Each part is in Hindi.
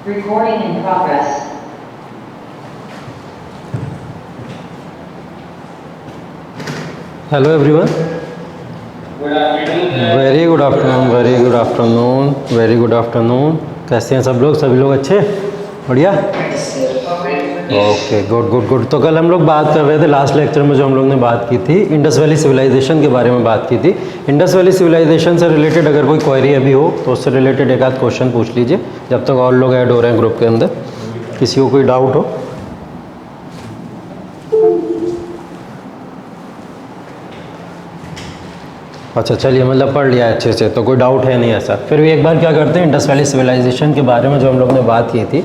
Recording in progress. Hello everyone, very good afternoon, very good afternoon, very good afternoon. कैसे हैं सब लोग? सभी लोग अच्छे? बढ़िया, ओके, गुड गुड गुड। तो कल हम लोग बात कर रहे थे, लास्ट लेक्चर में जो हम लोग ने बात की थी, इंडस वैली सिविलाइजेशन के बारे में बात की थी। इंडस वैली सिविलाइजेशन से रिलेटेड अगर कोई क्वेरी अभी हो तो उससे रिलेटेड एक आध क्वेश्चन पूछ लीजिए, जब तक और लोग ऐड हो रहे हैं ग्रुप के अंदर। किसी को कोई डाउट हो? अच्छा, चलिए, मतलब पढ़ लिया अच्छे से, तो कोई डाउट है नहीं ऐसा। फिर भी एक बार क्या करते हैं, इंडस वैली सिविलाइजेशन के बारे में जो हम लोग ने बात की थी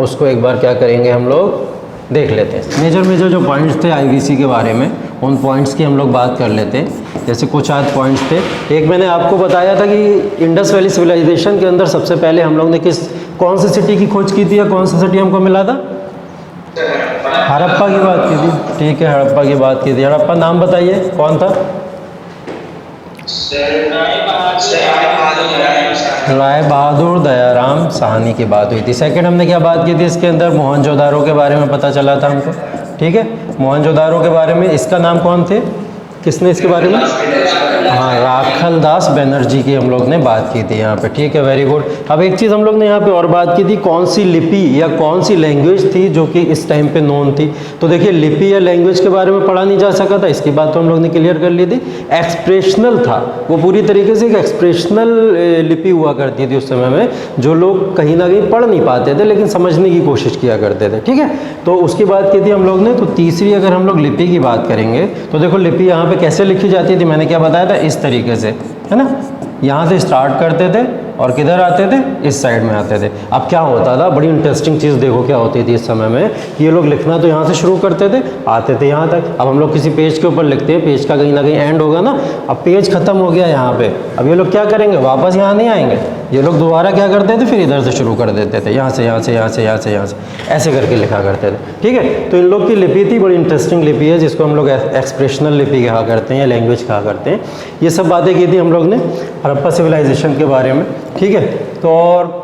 उसको एक बार क्या करेंगे, हम लोग देख लेते हैं। मेजर जो पॉइंट्स थे आईवीसी के बारे में, उन पॉइंट्स की हम लोग बात कर लेते हैं। जैसे कुछ आध पॉइंट्स थे। एक मैंने आपको बताया था कि इंडस वैली सिविलाइजेशन के अंदर सबसे पहले हम लोग ने कौन सी सिटी की खोज की थी या कौन सा सिटी हमको मिला था? हड़प्पा की बात की थी। ठीक है, हड़प्पा की बात की थी। हड़प्पा नाम बताइए, कौन था? राय बहादुर दयाराम साहनी की बात हुई थी। सेकंड हमने क्या बात की थी इसके अंदर? मोहनजोदारो के बारे में पता चला था हमको। ठीक है, मोहनजोदारो के बारे में। इसका नाम कौन थे? किसने इसके बारे में? हाँ, राखल दास बनर्जी की हम लोग ने बात की थी यहाँ पे। ठीक है, वेरी गुड। अब एक चीज़ हम लोग ने यहाँ पे और बात की थी, कौन सी लिपि या कौन सी लैंग्वेज थी जो कि इस टाइम पे नोन थी। तो देखिए, लिपि या लैंग्वेज के बारे में पढ़ा नहीं जा सका था, इसकी बात तो हम लोग ने क्लियर कर ली थी। एक्सप्रेशनल था वो, पूरी तरीके से एक एक्सप्रेशनल लिपि हुआ करती थी उस समय में, जो लोग कहीं ना कहीं पढ़ नहीं पाते थे लेकिन समझने की कोशिश किया करते थे। ठीक है, तो उसकी बात की थी हम लोग ने। तो तीसरी अगर हम लोग लिपि की बात करेंगे तो देखो, लिपि यहाँ पे कैसे लिखी जाती थी, मैंने क्या बताया था? इस तरीके से, है ना। यहाँ से स्टार्ट करते थे और किधर आते थे? इस साइड में आते थे। अब क्या होता था, बड़ी इंटरेस्टिंग चीज़ देखो क्या होती थी इस समय में, कि ये लोग लिखना तो यहाँ से शुरू करते थे, आते थे यहाँ तक। अब हम लोग किसी पेज के ऊपर लिखते हैं, पेज का कहीं ना कहीं एंड होगा ना। अब पेज खत्म हो गया यहाँ पे, अब ये लोग क्या करेंगे? वापस यहाँ नहीं आएंगे, ये लोग दोबारा क्या करते थे? फिर इधर से शुरू कर देते थे, यहाँ से यहाँ से यहाँ से यहाँ से यहाँ से, ऐसे करके लिखा करते थे। ठीक है, तो इन लोग की लिपि थी, बड़ी इंटरेस्टिंग लिपि है, जिसको हम लोग एक्सप्रेशनल लिपि कहा करते हैं या लैंग्वेज कहा करते हैं। ये सब बातें की थी हम लोग ने हड़प्पा सिविलाइजेशन के बारे में। ठीक है, तो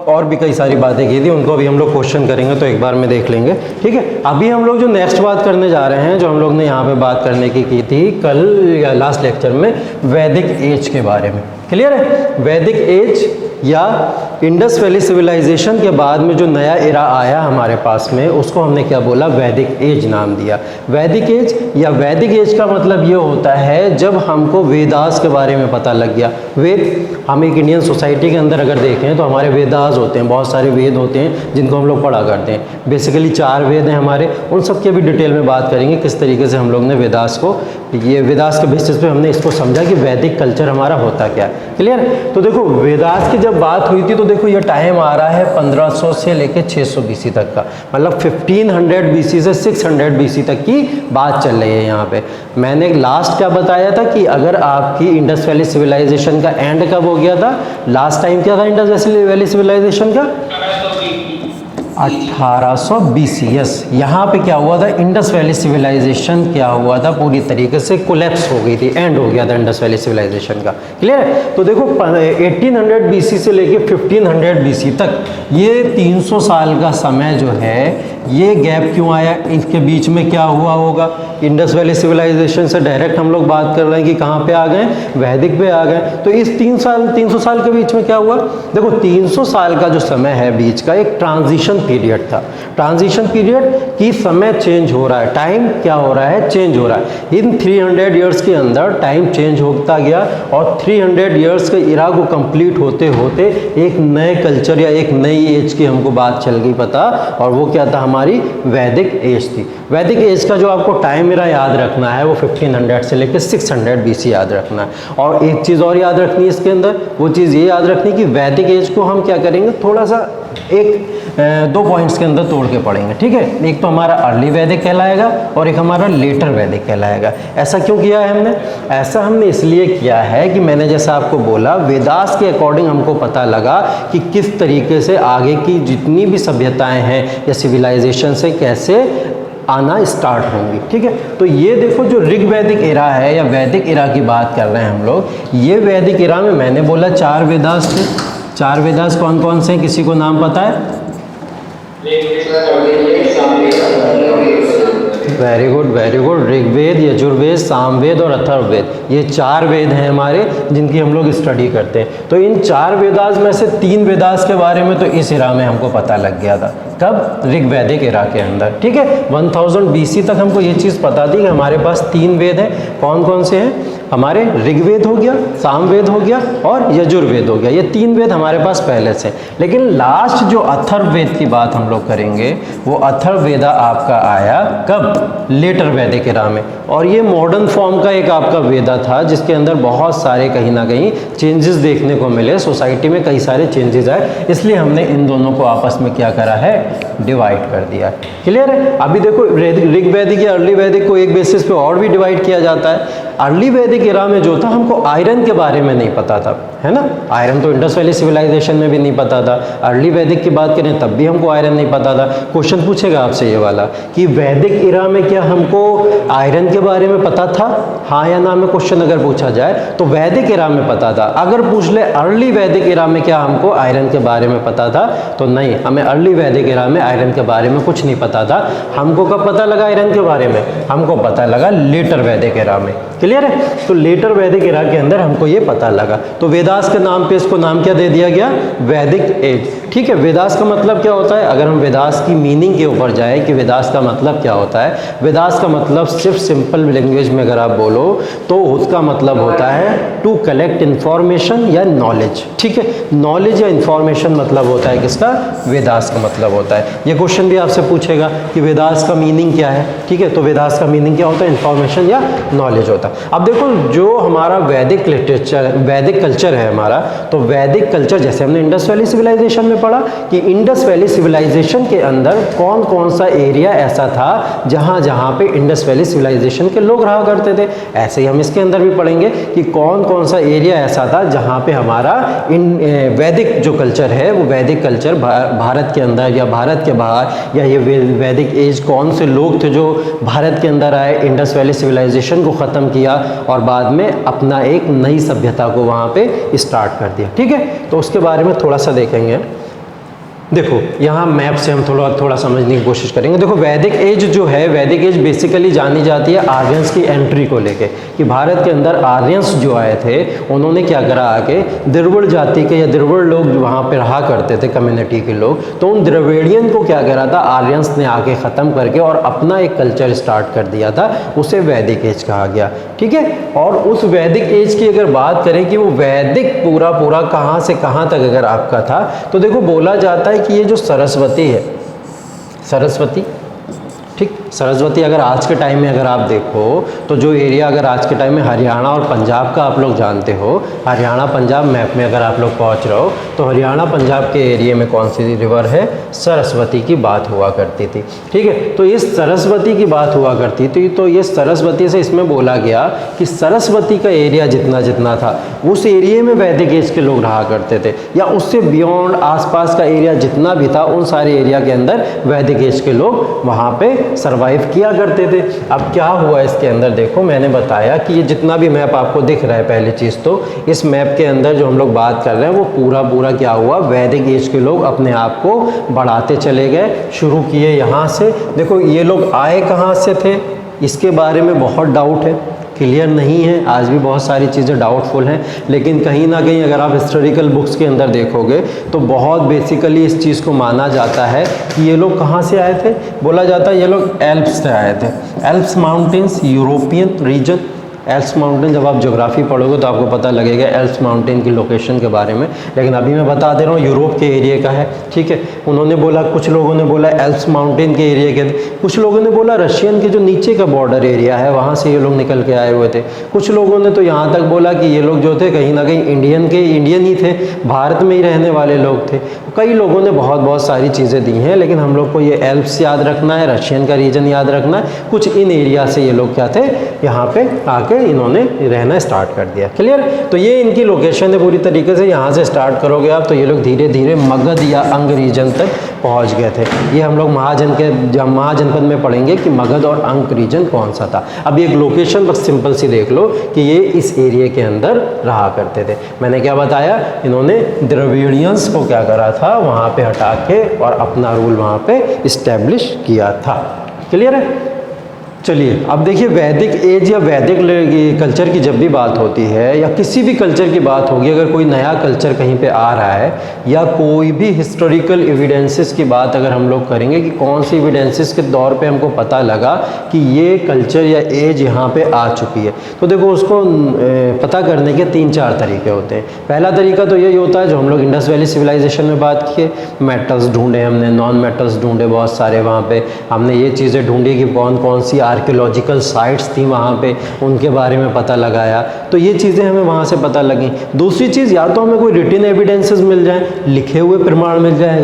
और भी कई सारी बातें की थी, उनको भी हम लोग क्वेश्चन करेंगे तो एक बार में देख लेंगे। ठीक है, अभी हम लोग जो नेक्स्ट बात करने जा रहे हैं, जो हम लोग ने यहाँ पे बात करने की थी कल या लास्ट लेक्चर में, वैदिक एज के बारे में। क्लियर है? वैदिक एज या इंडस वैली सिविलाइजेशन के बाद में जो नया एरा आया हमारे पास में, उसको हमने क्या बोला? वैदिक एज नाम दिया। वैदिक एज या वैदिक एज का मतलब ये होता है जब हमको वेदास के बारे में पता लग गया। वेद, हम एक इंडियन सोसाइटी के अंदर अगर देखें तो हमारे वेदास होते हैं, बहुत सारे वेद होते हैं जिनको हम लोग पढ़ा करते हैं। बेसिकली 4 वेद हैं हमारे, उन सब की भी डिटेल में बात करेंगे, किस तरीके से हम लोग ने वेदास को, ये वेदास के बेसिस पे हमने इसको समझा कि वैदिक कल्चर हमारा होता क्या है। क्लियर? तो देखो, वेदास की जब बात हुई थी तो देखो ये टाइम आ रहा है 1500 से लेके 600 बीसी तक का, मतलब 1500 बीसी से 600 बीसी तक की बात चल रही है यहाँ पे। मैंने लास्ट क्या बताया था कि अगर आपकी इंडस वैली सिविलाइजेशन का एंड कब हो गया था? लास्ट टाइम क्या था इंडस वैली सिविलाइजेशन का? 1800 BC। यस, यहाँ पे क्या हुआ था? इंडस वैली सिविलाइजेशन क्या हुआ था? पूरी तरीके से कोलैप्स हो गई थी, एंड हो गया था इंडस वैली सिविलाइजेशन का। क्लियर है? तो देखो 1800 BC से लेके 1500 BC तक, ये 300 साल का समय जो है, ये गैप क्यों आया? इसके बीच में क्या हुआ होगा? इंडस वैली सिविलाइजेशन से डायरेक्ट हम लोग बात कर रहे हैं कि कहाँ पे आ गए? वैदिक पे आ गए। तो इस 300 साल के बीच में क्या हुआ? देखो, 300 साल का जो समय है बीच का, एक ट्रांजिशन पीरियड था। ट्रांजिशन पीरियड की समय चेंज हो रहा है, टाइम क्या हो रहा है? चेंज हो रहा है। इन 300 ईयर्स के अंदर टाइम चेंज होता गया और 300 ईयर्स के इरा को कंप्लीट होते होते एक नए कल्चर या एक नई एज की हमको बात चल गई पता, और वो क्या था? हमारी वैदिक एज थी। वैदिक एज का जो आपको टाइम इरा याद रखना है वो 1500 से लेकर 600 BC याद रखना है। और एक चीज़ और याद रखनी है इसके अंदर, वो चीज़ ये याद रखनी कि वैदिक एज को हम क्या करेंगे, थोड़ा सा दो पॉइंट्स के अंदर तोड़ के पढ़ेंगे। ठीक है, एक तो हमारा अर्ली वैदिक कहलाएगा और एक हमारा लेटर वैदिक कहलाएगा। ऐसा क्यों किया है हमने? ऐसा हमने इसलिए किया है कि मैंने जैसा आपको बोला, वेदास के अकॉर्डिंग हमको पता लगा कि किस तरीके से आगे की जितनी भी सभ्यताएं हैं या सिविलाइजेशन से कैसे आना स्टार्ट होंगी। ठीक है, तो ये देखो, जो ऋग वैदिक एरा है या वैदिक एरा की बात कर रहे हैं हम लोग, ये वैदिक एरा में मैंने बोला 4 वेदास थे। 4 वेदास कौन कौन से हैं? किसी को नाम पता है? Very good very good. Rigveda, Yajurveda, Samaveda और अथर्ववेद, ये 4 वेद हैं हमारे जिनकी हम लोग स्टडी करते हैं। तो इन 4 वेदास में से 3 वेदास के बारे में तो इस एरा में हमको पता लग गया था। कब? ऋग्वैदिक एरा के अंदर। ठीक है, 1000 BC तक हमको ये चीज़ पता थी कि हमारे पास 3 वेद हैं। कौन कौन से हैं? हमारे ऋग्वेद हो गया, सामवेद हो गया और यजुर्वेद हो गया। ये 3 वेद हमारे पास पहले से। लेकिन लास्ट जो अथर्ववेद की बात हम लोग करेंगे वो अथर्ववेदा आपका आया कब? लेटर वैदिक एरा में। और ये मॉडर्न फॉर्म का एक आपका वेदा था जिसके अंदर बहुत सारे कहीं ना कहीं चेंजेस देखने को मिले, सोसाइटी में कई सारे चेंजेस आए, इसलिए हमने इन दोनों को आपस में क्या करा है? डिवाइड कर दिया। क्लियर है? अभी देखो ऋग्वैदिक या अर्ली वैदिक को एक बेसिस पे और भी डिवाइड किया जाता है। अर्ली वैदिक एरा में जो था हमको आयरन के बारे में नहीं पता था, है ना? आयरन तो इंडस वैली सिविलाइजेशन में भी नहीं पता था। अर्ली वैदिक की बात करें तब भी हमको आयरन नहीं पता था। क्वेश्चन पूछेगा आपसे ये वाला कि वैदिक एरा में क्या हमको आयरन के बारे में पता था? हाँ या ना में क्वेश्चन अगर पूछा जाए तो वैदिक एरा में पता था। अगर पूछ ले अर्ली वैदिक एरा में क्या हमको आयरन के बारे में पता था, तो नहीं, हमें अर्ली वैदिक एरा में आयरन के बारे में कुछ नहीं पता था। हमको कब पता लगा आयरन के बारे में? हमको पता लगा लेटर वैदिक एरा में। क्लियर है? तो लेटर वैदिक एरा के अंदर हमको ये पता लगा। तो वेदास के नाम पे इसको नाम क्या दे दिया गया? वैदिक एज। ठीक है, वेदास का मतलब क्या होता है? अगर हम वेदास की मीनिंग के ऊपर जाए कि वेदास का मतलब क्या होता है, वेदास का मतलब सिर्फ सिंपल लैंग्वेज में अगर आप बोलो तो उसका मतलब होता है टू कलेक्ट इन्फॉर्मेशन या नॉलेज। ठीक है, नॉलेज या इन्फॉर्मेशन मतलब होता है किसका? वेदास का मतलब होता है। ये क्वेश्चन भी आपसे पूछेगा कि वेदास का मीनिंग क्या है। ठीक है, तो वेदास का मीनिंग क्या होता है? इन्फॉर्मेशन या नॉलेज होता है। अब देखो, जो हमारा वैदिक लिटरेचर, वैदिक कल्चर है हमारा, तो वैदिक कल्चर जैसे हमने इंडस वैली सिविलाइजेशन में पढ़ा कि इंडस वैली सिविलाइजेशन के अंदर कौन कौन सा एरिया ऐसा था जहाँ जहाँ पे इंडस वैली सिविलाइजेशन के लोग रहा करते थे, ऐसे ही हम इसके अंदर भी पढ़ेंगे कि कौन कौन सा एरिया ऐसा था जहाँ पे हमारा वैदिक जो कल्चर है वो वैदिक कल्चर भारत के अंदर या भारत के बाहर, या ये वैदिक एज कौन से लोग थे जो भारत के अंदर आए, इंडस वैली सिविलाइजेशन को ख़त्म किया और बाद में अपना एक नई सभ्यता को वहाँ पे स्टार्ट कर दिया। ठीक है, तो उसके बारे में थोड़ा सा देखेंगे। देखो यहाँ मैप से हम थोड़ा समझने की कोशिश करेंगे। देखो वैदिक एज जो है, वैदिक एज बेसिकली जानी जाती है आर्यंस की एंट्री को लेके कि भारत के अंदर आर्यंस जो आए थे उन्होंने क्या करा, आके द्रविड़ जाति के या द्रविड़ लोग वहाँ पे रहा करते थे कम्युनिटी के लोग, तो उन द्रविडियन को क्या करा था, आर्यंस ने आके ख़त्म करके और अपना एक कल्चर स्टार्ट कर दिया था, उसे वैदिक एज कहा गया। ठीक है, और उस वैदिक एज की अगर बात करें कि वो वैदिक पूरा कहाँ से कहाँ तक अगर आपका था, तो देखो बोला जाता है कि ये जो सरस्वती है, सरस्वती, ठीक, सरस्वती अगर आज के टाइम में अगर आप देखो तो जो एरिया अगर आज के टाइम में हरियाणा और पंजाब का आप लोग जानते हो, हरियाणा पंजाब मैप में अगर आप लोग पहुंच रहे हो तो हरियाणा पंजाब के एरिया में कौन सी रिवर है? सरस्वती की बात हुआ करती थी। ठीक है, तो इस सरस्वती की बात हुआ करती थी, तो ये सरस्वती से इसमें बोला गया कि सरस्वती का एरिया जितना जितना था उस एरिया में वैदिक एज के लोग रहा करते थे, या उससे बियॉन्ड आसपास का एरिया जितना भी था उन सारे एरिया के अंदर वैदिक एज के लोग वहाँ पे सर्वाइव किया करते थे। अब क्या हुआ इसके अंदर, देखो मैंने बताया कि ये जितना भी मैप आपको दिख रहा है, पहली चीज़ तो इस मैप के अंदर जो हम लोग बात कर रहे हैं वो पूरा क्या हुआ, वैदिक एज के लोग अपने आप को बढ़ाते चले गए, शुरू किए यहाँ से। देखो ये लोग आए कहाँ से थे, इसके बारे में बहुत डाउट है, क्लियर नहीं है, आज भी बहुत सारी चीज़ें डाउटफुल हैं, लेकिन कहीं ना कहीं अगर आप हिस्टोरिकल बुक्स के अंदर देखोगे तो बहुत बेसिकली इस चीज़ को माना जाता है कि ये लोग कहाँ से आए थे, बोला जाता है ये लोग एल्प्स से आए थे। Alps mountains European region, Alps mountain जब आप ज्योग्राफी पढ़ोगे तो आपको पता लगेगा एल्प्स माउंटेन की लोकेशन के बारे में, लेकिन अभी मैं बता दे रहा हूँ यूरोप के एरिया का है। ठीक है, उन्होंने बोला, कुछ लोगों ने बोला एल्प्स माउंटेन के एरिया के, कुछ लोगों ने बोला रशियन के जो नीचे का बॉर्डर एरिया है वहाँ से ये लोग निकल के आए हुए थे, कुछ लोगों ने तो यहाँ तक बोला कि ये लोग जो थे कहीं ना कहीं इंडियन ही थे, भारत में ही रहने वाले लोग थे। कई लोगों ने बहुत सारी चीज़ें दी हैं, लेकिन हम लोग को ये एल्प्स याद रखना है, रशियन का रीजन याद रखना है, कुछ इन एरिया से ये लोग क्या थे, यहाँ पे आके इन्होंने रहना स्टार्ट कर दिया। क्लियर, तो ये इनकी लोकेशन है पूरी तरीके से, यहाँ से स्टार्ट करोगे आप तो ये लोग धीरे धीरे मगध या अंग रीजन तक पहुंच गए थे। ये हम लोग महाजनपद में पढ़ेंगे कि मगध और अंक रीजन कौन सा था। अब एक लोकेशन बस सिंपल सी देख लो कि ये इस एरिया के अंदर रहा करते थे। मैंने क्या बताया, इन्होंने द्रविड़ियंस को क्या करा था, वहाँ पे हटा के और अपना रूल वहाँ पे इस्टेब्लिश किया था। क्लियर है? चलिए अब देखिए, वैदिक एज या वैदिक कल्चर की जब भी बात होती है या किसी भी कल्चर की बात होगी, अगर कोई नया कल्चर कहीं पे आ रहा है या कोई भी हिस्टोरिकल एविडेंसेस की बात अगर हम लोग करेंगे कि कौन सी एविडेंसेस के दौर पे हमको पता लगा कि ये कल्चर या एज यहाँ पे आ चुकी है, तो देखो उसको पता करने के 3-4 तरीके होते हैं। पहला तरीका तो यही होता है जो हम लोग इंडस वैली सिविलाइजेशन में बात किए, मेटल्स ढूंढे हमने, नॉन मेटल्स ढूंढे बहुत सारे, वहाँ पे हमने ये चीज़ें ढूंढी कि कौन कौन सी आर्कियोलॉजिकल साइट्स थी वहाँ पे, उनके बारे में पता लगाया, तो ये चीज़ें हमें वहाँ से पता लगी। दूसरी चीज़, या तो हमें कोई रिटिन एविडेंसेस मिल जाएं, लिखे हुए प्रमाण मिल जाएं,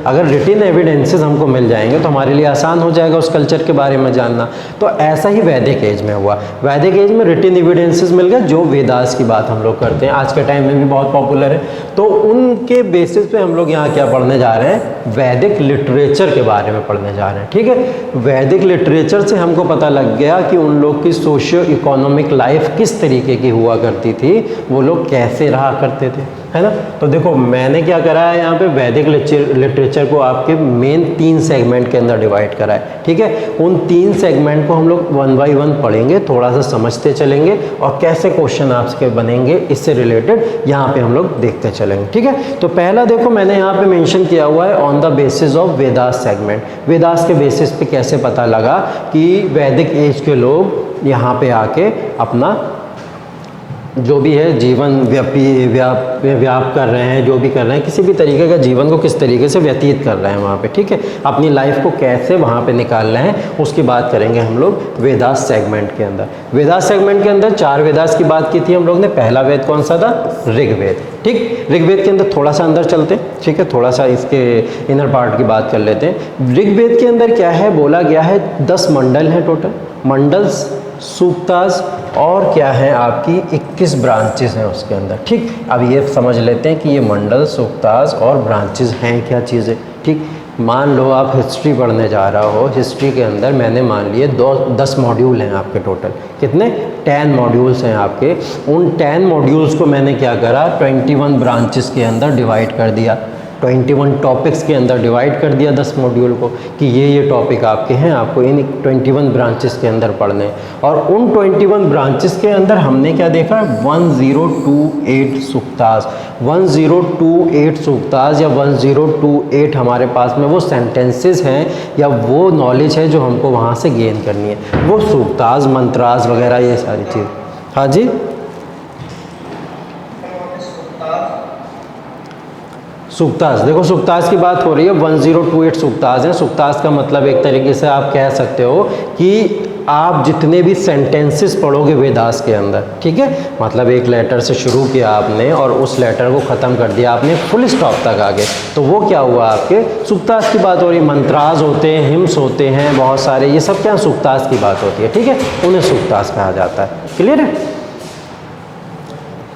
अगर रिटिन एविडेंसेस हमको मिल जाएंगे तो हमारे लिए आसान हो जाएगा उस कल्चर के बारे में जानना। तो ऐसा ही वैदिक एज में हुआ। वैदिक एज में रिटिन एविडेंसेस मिल गए, जो वेदास की बात हम लोग करते हैं, आज के टाइम में भी बहुत पॉपुलर है, तो उनके बेसिस पे हम लोग यहाँ क्या पढ़ने जा रहे हैं, वैदिक लिटरेचर के बारे में पढ़ने जा रहे हैं। ठीक है, वैदिक लिटरेचर से हमको पता लग गया कि उन लोग की सोशियो इकोनॉमिक लाइफ किस तरीके की हुआ करती थी, वो लोग कैसे रहा करते थे, है ना। तो देखो मैंने क्या करा है, यहाँ पे वैदिक लिटरेचर को आपके मेन 3 सेगमेंट के अंदर डिवाइड करा है। ठीक है, उन 3 सेगमेंट को हम लोग 1 बाय 1 पढ़ेंगे, थोड़ा सा समझते चलेंगे और कैसे क्वेश्चन आपके बनेंगे इससे रिलेटेड यहाँ पे हम लोग देखते चलेंगे। ठीक है, तो पहला देखो मैंने यहाँ पे मेंशन किया हुआ है on the basis of Vedas segment. Vedas के बेसिस पे कैसे पता लगा कि वैदिक एज के लोग यहाँ पे आके अपना जो भी है जीवन व्याप कर रहे हैं, जो भी कर रहे हैं, किसी भी तरीके का जीवन को किस तरीके से व्यतीत कर रहे हैं वहाँ पे। ठीक है, अपनी लाइफ को कैसे वहाँ पे निकाल रहे हैं उसकी बात करेंगे हम लोग वेदास सेगमेंट के अंदर। वेदास सेगमेंट के अंदर 4 वेदास की बात की थी हम लोग ने। पहला वेद कौन सा था, ऋग्वेद। ठीक, ऋग्वेद के अंदर थोड़ा सा अंदर चलते हैं। ठीक है, थोड़ा सा इसके इनर पार्ट की बात कर लेते हैं। ऋग्वेद के अंदर क्या है, बोला गया है 10 मंडल हैं टोटल, मंडल्स, सूक्तास और क्या है आपकी 21 ब्रांचेस हैं उसके अंदर। ठीक, अब ये समझ लेते हैं कि ये मंडल, सूक्तास और ब्रांचेस हैं क्या चीज़ें। ठीक, मान लो आप हिस्ट्री पढ़ने जा रहा हो, हिस्ट्री के अंदर मैंने मान लिए 10 मॉड्यूल हैं आपके टोटल। कितने, 10 मॉड्यूल्स हैं आपके। उन 10 मॉड्यूल्स को मैंने क्या करा, 21 ब्रांचेस के अंदर डिवाइड कर दिया, 21 टॉपिक्स के अंदर डिवाइड कर दिया 10 मॉड्यूल को कि ये टॉपिक आपके हैं, आपको इन 21 ब्रांचेस के अंदर पढ़ने हैं। और उन 21 ब्रांचेस के अंदर हमने क्या देखा, 1028 सूक्तास। 1028 सूक्तास या 1028 हमारे पास में वो सेंटेंसेस हैं या वो नॉलेज है जो हमको वहाँ से गेन करनी है, वो सूक्तास, मंत्रास वगैरह ये सारी चीज़। हाँ जी, सूक्तास, देखो सूक्तास की बात हो रही है, 1028 सूक्तास हैं। सूक्तास का मतलब एक तरीके से आप कह सकते हो कि आप जितने भी सेंटेंसेस पढ़ोगे वेदास के अंदर, ठीक है, मतलब एक लेटर से शुरू किया आपने और उस लेटर को ख़त्म कर दिया आपने फुल स्टॉप तक आगे, तो वो क्या हुआ, आपके सूक्तास की बात हो रही है। मंत्रास होते हैं, हिम्स होते हैं बहुत सारे, ये सब क्या सूक्तास की बात होती है। ठीक है, उन्हें सूक्तास कहा जाता है। क्लियर है?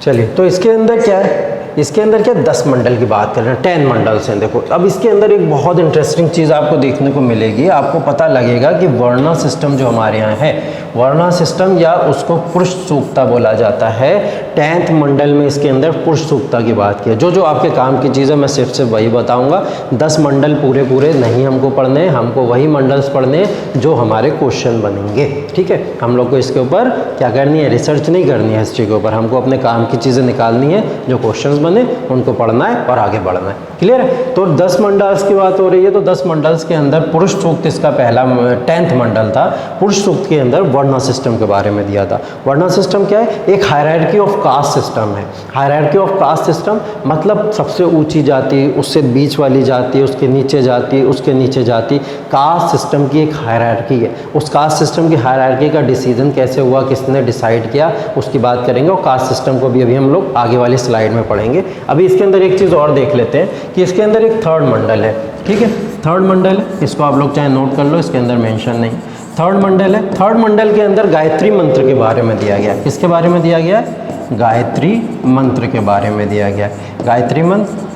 चलिए, तो इसके अंदर क्या है, इसके अंदर क्या 10 मंडल की बात कर रहे हैं, 10 मंडल्स हैं। देखो अब इसके अंदर एक बहुत इंटरेस्टिंग चीज़ आपको देखने को मिलेगी, आपको पता लगेगा कि वर्णा सिस्टम जो हमारे यहाँ है, वर्णा सिस्टम या उसको पुरुष सूक्ता बोला जाता है। 10th मंडल में इसके अंदर पुरुष सूक्ता की बात की है। जो जो आपके काम की चीज़ें मैं सिर्फ से वही बताऊंगा। 10 मंडल पूरे नहीं हमको पढ़ने हैं, हमको वही मंडल्स पढ़ने हैं जो हमारे क्वेश्चन बनेंगे। ठीक है, हम लोग को इसके ऊपर क्या करनी है, रिसर्च नहीं करनी है हिस्ट्री के ऊपर, हमको अपने काम की चीज़ें निकालनी है, जो क्वेश्चन बने उनको पढ़ना है और आगे बढ़ना है। क्लियर है? तो 10 मंडल्स की बात हो रही है, तो 10 मंडल्स के अंदर पुरुष सूक्त इसका पहला 10th मंडल था। पुरुष सूक्त के अंदर वर्णा सिस्टम के बारे में दिया था। वर्णा सिस्टम क्या है, एक हायरार्की ऑफ कास्ट सिस्टम है। हायरार्की ऑफ कास्ट सिस्टम मतलब सबसे ऊंची जाति, उससे बीच वाली जाति, उसके नीचे जाति, उसके नीचे जाति, कास्ट सिस्टम की एक हायरार्की है। उस कास्ट सिस्टम की हायरार्की का डिसीजन कैसे हुआ, किसने डिसाइड किया, उसकी बात करेंगे। और कास्ट सिस्टम को भी अभी हम लोग आगे वाली स्लाइड में पढ़ेंगे। अभी इसके अंदर एक चीज़ और देख लेते हैं कि इसके अंदर एक 3rd मंडल है। ठीक है, 3rd मंडल है, इसको आप लोग चाहे नोट कर लो, इसके अंदर मेंशन नहीं। 3rd मंडल है। 3rd मंडल के अंदर गायत्री मंत्र के बारे में दिया गया है। किसके बारे में दिया गया है, गायत्री मंत्र के बारे में दिया गया है। गायत्री मंत्र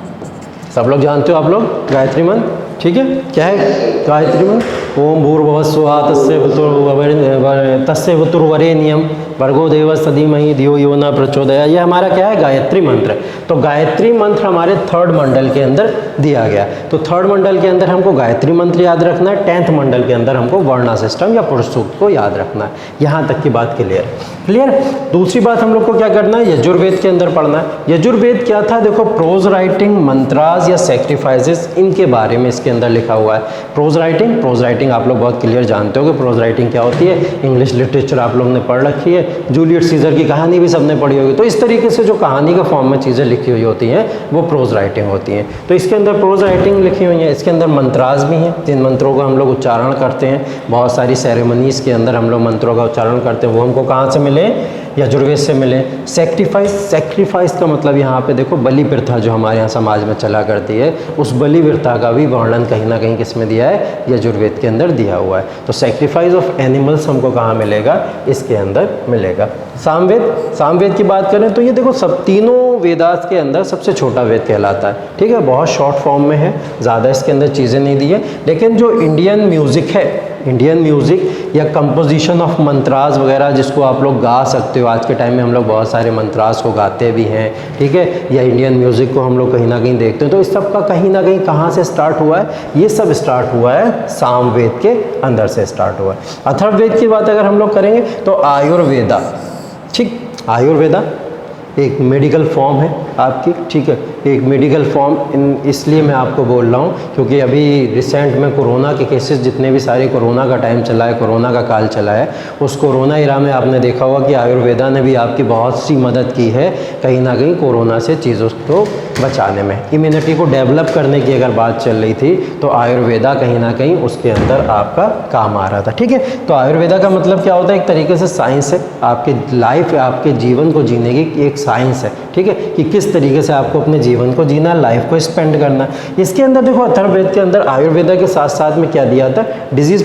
सब लोग जानते हो आप लोग गायत्री मंत्र, ठीक है। क्या है गायत्री मंत्र? ओम भूर्भुवः स्वः तस्य वितुर्वरेण्यं भर्गो देवस्य धीमहि धियो यो न प्रचोदयात्। ये हमारा क्या है? गायत्री मंत्र है। तो गायत्री मंत्र हमारे थर्ड मंडल के अंदर दिया गया। तो थर्ड मंडल के अंदर हमको गायत्री मंत्र याद रखना है, 10th मंडल के अंदर हमको वर्णा सिस्टम या पुरुष सूक्त को याद रखना है। यहाँ तक की बात क्लियर। दूसरी बात हम लोग को क्या करना है? यजुर्वेद के अंदर पढ़ना है। यजुर्वेद क्या था? देखो, प्रोज राइटिंग, मंत्रास या सेक्रीफाइसेस, इनके बारे में इसके अंदर लिखा हुआ है। प्रोज राइटिंग आप लोग बहुत क्लियर जानते हो कि प्रोज राइटिंग क्या होती है। इंग्लिश लिटरेचर आप लोग ने पढ़ रखी है, जूलियट सीजर की कहानी भी सबने पढ़ी होगी। तो इस तरीके से जो कहानी के फॉर्म में चीज़ें लिखी हुई होती हैं वो प्रोज राइटिंग होती हैं। तो इसके अंदर प्रोज राइटिंग लिखी हुई है। इसके अंदर मंत्रास भी हैं, जिन मंत्रों का हम लोग उच्चारण करते हैं। बहुत सारी सेरेमनीज़ के अंदर हम लोग मंत्रों का उच्चारण करते हैं, वो हमको कहाँ से मिले? यजुर्वेद से मिले। सेक्रीफाइस का मतलब यहाँ पे देखो, बलि प्रथा जो हमारे यहाँ समाज में चला करती है, उस बलि प्रथा का भी वर्णन कहीं ना कहीं किस में दिया है? यजुर्वेद के अंदर दिया हुआ है। तो सेक्रीफाइस ऑफ एनिमल्स हमको कहाँ मिलेगा? इसके अंदर मिलेगा। सामवेद की बात करें तो ये देखो, सब तीनों वेदास के अंदर सबसे छोटा वेद कहलाता है, ठीक है। बहुत शॉर्ट फॉर्म में है, ज़्यादा इसके अंदर चीज़ें नहीं दी है। लेकिन जो इंडियन म्यूज़िक है, इंडियन म्यूज़िक या कंपोजिशन ऑफ मंत्रास वगैरह, जिसको आप लोग गा सकते हो, आज के टाइम में हम लोग बहुत सारे मंत्रास को गाते भी हैं, ठीक है, या इंडियन म्यूज़िक को हम लोग कहीं ना कहीं देखते हैं। तो इस सब का कहीं ना कहीं कहाँ से स्टार्ट हुआ है? ये सब स्टार्ट हुआ है सामवेद के अंदर से स्टार्ट हुआ है। अथर्ववेद की बात अगर हम लोग करेंगे तो आयुर्वेदा, ठीक, आयुर्वेदा एक मेडिकल फॉर्म है आपकी, ठीक है, एक मेडिकल फॉर्म। इसलिए मैं आपको बोल रहा हूँ क्योंकि अभी रिसेंट में कोरोना के केसेस, जितने भी सारे कोरोना का टाइम चला है, कोरोना का काल चला है, उस कोरोना इरा में आपने देखा होगा कि आयुर्वेदा ने भी आपकी बहुत सी मदद की है कहीं ना कहीं कोरोना से चीज़ों को बचाने में। इम्यूनिटी को डेवलप करने की अगर बात चल रही थी तो आयुर्वेदा कहीं ना कहीं उसके अंदर आपका काम आ रहा था, ठीक है। तो आयुर्वेदा का मतलब क्या होता है? एक तरीके से साइंस है, आपके लाइफ, आपके जीवन को जीने की एक साइंस है, ठीक है, कि किस तरीके से आपको अपने जीवन को जीना, लाइफ को स्पेंड करना है। इसके अंदर देखो, अथर्ववेद के अंदर आयुर्वेदा के साथ साथ में क्या दिया था? Disease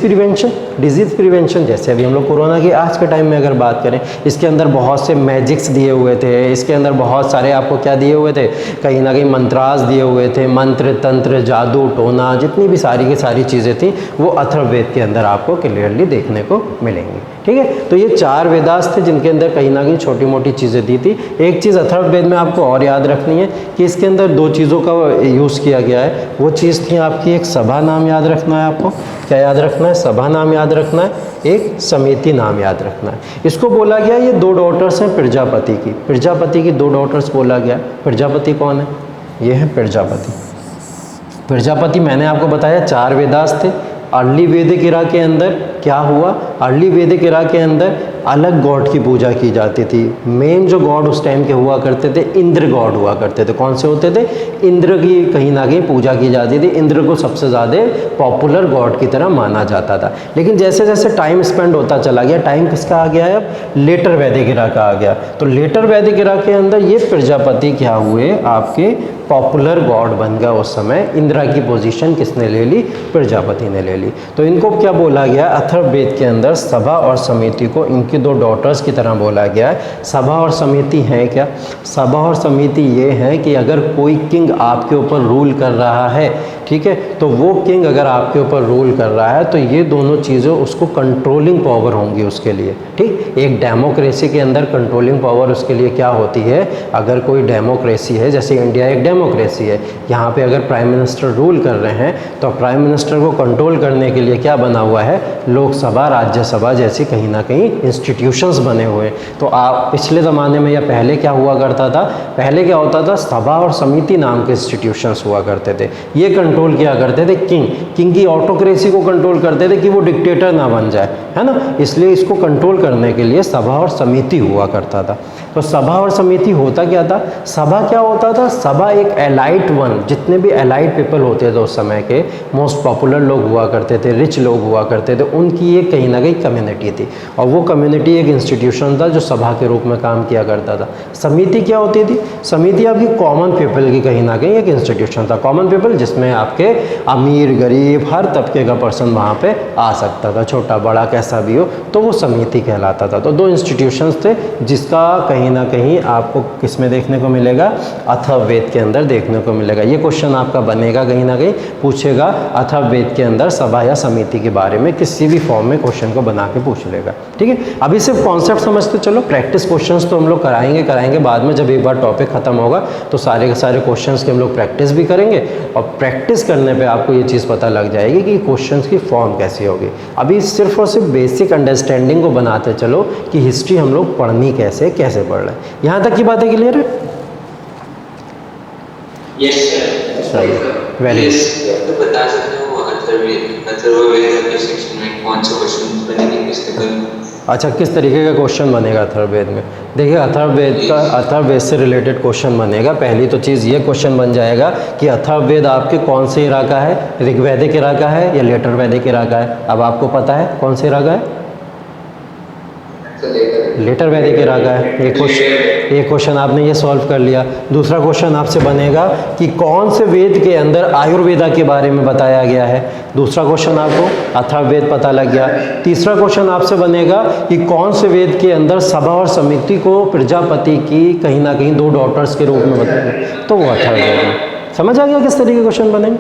prevention. जैसे अभी हम लोग कोरोना की आज के टाइम में अगर बात करें, इसके अंदर बहुत से मैजिक्स दिए हुए थे, इसके अंदर बहुत सारे आपको क्या दिए हुए थे? कहीं ना कहीं मंत्रास दिए हुए थे, मंत्र, तंत्र, जादू टोना, जितनी भी सारी की सारी चीज़ें थी वो अथर्ववेद के अंदर आपको क्लियरली देखने को मिलेंगी, ठीक है। तो ये 4 वेदास थे जिनके अंदर कहीं ना कहीं छोटी मोटी चीज़ें दी थी। एक चीज़ अथर्ववेद में आपको और याद रखनी है कि इसके अंदर 2 चीज़ों का यूज़ किया गया है। वो चीज़ थी आपकी, एक सभा नाम याद रखना है आपको। क्या याद रखना है? सभा नाम याद रखना है, एक समिति नाम याद रखना है। इसको बोला गया, ये 2 डॉटर्स हैं प्रजापति की 2 डॉटर्स बोला गया। प्रजापति कौन है? ये है प्रजापति। मैंने आपको बताया 4 वेदास थे। अर्ली वैदिक इरा के अंदर क्या हुआ? अर्ली वैदिक इरा के अंदर अलग गॉड की पूजा की जाती थी। मेन जो गॉड उस टाइम के हुआ करते थे, इंद्र गॉड हुआ करते थे। कौन से होते थे? इंद्र की कहीं ना कहीं पूजा की जाती थी। इंद्र को सबसे ज़्यादा पॉपुलर गॉड की तरह माना जाता था। लेकिन जैसे जैसे टाइम स्पेंड होता चला गया, टाइम किसका आ गया है अब? लेटर वैदिक इरा का आ गया। तो लेटर वैदिक इरा के अंदर ये प्रजापति क्या हुए? आपके पॉपुलर गॉड बन गया उस समय। इंद्रा की पोजीशन किसने ले ली? प्रजापति ने ले ली। तो इनको क्या बोला गया? अथर्ववेद के अंदर सभा और समिति को इनकी 2 डॉटर्स की तरह बोला गया है। सभा और समिति है क्या? सभा और समिति ये है कि अगर कोई किंग आपके ऊपर रूल कर रहा है, ठीक है, तो वो किंग अगर आपके ऊपर रूल कर रहा है तो ये दोनों चीज़ें उसको कंट्रोलिंग पावर होंगी उसके लिए, ठीक। एक डेमोक्रेसी के अंदर कंट्रोलिंग पावर उसके लिए क्या होती है? अगर कोई डेमोक्रेसी है, जैसे इंडिया एक डेमोक्रेसी है, यहाँ पे अगर प्राइम मिनिस्टर रूल कर रहे हैं तो प्राइम मिनिस्टर को कंट्रोल करने के लिए क्या बना हुआ है? लोकसभा, राज्यसभा जैसी कहीं ना कहीं इंस्टीट्यूशंस बने हुए हैं। तो आप पिछले ज़माने में या पहले क्या हुआ करता था? पहले क्या होता था? सभा और समिति नाम के इंस्टीट्यूशंस हुआ करते थे। ये कंट्रोल किया करते थे किंग की ऑटोक्रेसी को कंट्रोल करते थे कि वो डिक्टेटर ना बन जाए, है ना। इसलिए इसको कंट्रोल करने के लिए सभा और समिति हुआ करता था। तो सभा और समिति होता क्या था? सभा क्या होता था? सभा एक एलाइट वन, जितने भी एलाइट पीपल होते थे उस समय के, मोस्ट पॉपुलर लोग हुआ करते थे, रिच लोग हुआ करते थे, उनकी एक कहीं ना कहीं कम्युनिटी थी। और वो कम्युनिटी एक इंस्टीट्यूशन था जो सभा के रूप में काम किया करता था। समिति क्या होती थी? समिति आपकी कॉमन पीपल की कहीं ना कहीं एक इंस्टीट्यूशन था। कॉमन पीपल जिसमें आपके अमीर, गरीब, गरीब, हर तबके का पर्सन वहाँ पे आ सकता था, छोटा बड़ा कैसा भी हो, तो वो समिति कहलाता था। तो 2 इंस्टीट्यूशंस थे जिसका कहीं ना कहीं आपको किस में देखने को मिलेगा, अथर्ववेद के अंदर देखने को मिलेगा। ये क्वेश्चन आपका बनेगा, कहीं ना कहीं पूछेगा अथर्ववेद के अंदर सभा या समिति के बारे में किसी भी फॉर्म में क्वेश्चन को बना के पूछ लेगा। ठीक है, अभी सिर्फ कॉन्सेप्ट समझते चलो, प्रैक्टिस क्वेश्चंस तो हम लोग कराएंगे बाद में, जब एक बार टॉपिक खत्म होगा तो सारे के सारे क्वेश्चंस की हम लोग प्रैक्टिस भी करेंगे, और प्रैक्टिस करने पे आपको ये चीज़ पता लग जाएगी कि क्वेश्चंस की फॉर्म कैसी होगी। अभी सिर्फ और सिर्फ बेसिक अंडरस्टैंडिंग को बनाते चलो कि हिस्ट्री हम लोग पढ़नी कैसे पढ़ रहे हैं। यहाँ तक की बातें क्लियर है? Yes sir. वेरी तो बता सकते हो अथर्ववेद के सेक्शन में कौन से क्वेश्चन बनेंगे, किसके बारे में? अच्छा, किस तरीके का क्वेश्चन बनेगा अथर्ववेद में? देखिए, अथर्ववेद से रिलेटेड क्वेश्चन बनेगा। पहली तो चीज़ ये क्वेश्चन बन जाएगा कि अथर्ववेद आपके कौन से इरा का है, ऋग्वैदिक इरा का है या लेटर वैदिक इरा का है? अब आपको पता है कौन से इरा का है? लेटर वैदिक इरा का है। एक क्वेश्चन आपने ये सॉल्व कर लिया। दूसरा क्वेश्चन आपसे बनेगा कि कौन से वेद के अंदर आयुर्वेदा के बारे में बताया गया है। दूसरा क्वेश्चन आपको अथर्ववेद पता लग गया। तीसरा क्वेश्चन आपसे बनेगा कि कौन से वेद के अंदर सभा और समिति को प्रजापति की कहीं ना कहीं 2 डॉटर्स के रूप में बताया, तो वो अथर्ववेद है। समझ आ गया किस तरीके के क्वेश्चन बनेंगे?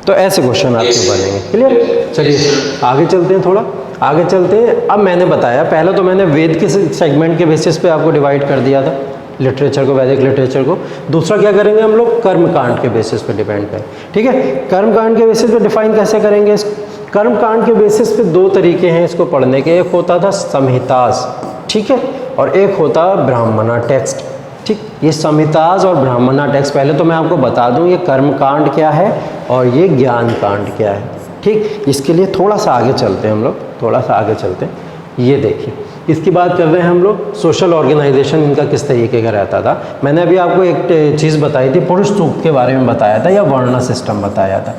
तो ऐसे क्वेश्चन आपके बनेंगे। क्लियर? चलिए आगे चलते हैं, थोड़ा आगे चलते हैं। अब मैंने बताया, पहले तो मैंने वेद के सेगमेंट के बेसिस पे आपको डिवाइड कर दिया था, लिटरेचर को, वैदिक लिटरेचर को। दूसरा क्या करेंगे हम लोग, कर्मकांड के बेसिस पे डिपेंड करें। ठीक है, कर्मकांड के बेसिस पे डिफाइन कैसे करेंगे इस कर्मकांड के बेसिस पे 2 तरीके हैं इसको पढ़ने के। एक होता था संहितास, ठीक है, और एक होता ब्राह्मणा टेक्स्ट। ठीक, ये संहितास और ब्राह्मणा टेक्स्ट, पहले तो मैं आपको बता दूं ये कर्मकांड क्या है और ये ज्ञान कांड क्या है। ठीक, इसके लिए थोड़ा सा आगे चलते हैं हम लोग, थोड़ा सा आगे चलते हैं। ये देखिए, इसकी बात कर रहे हैं हम लोग, सोशल ऑर्गेनाइजेशन इनका किस तरीके का रहता था। मैंने अभी आपको एक चीज़ बताई थी, पुरुष सूक्त के बारे में बताया था, या वर्ण सिस्टम बताया था।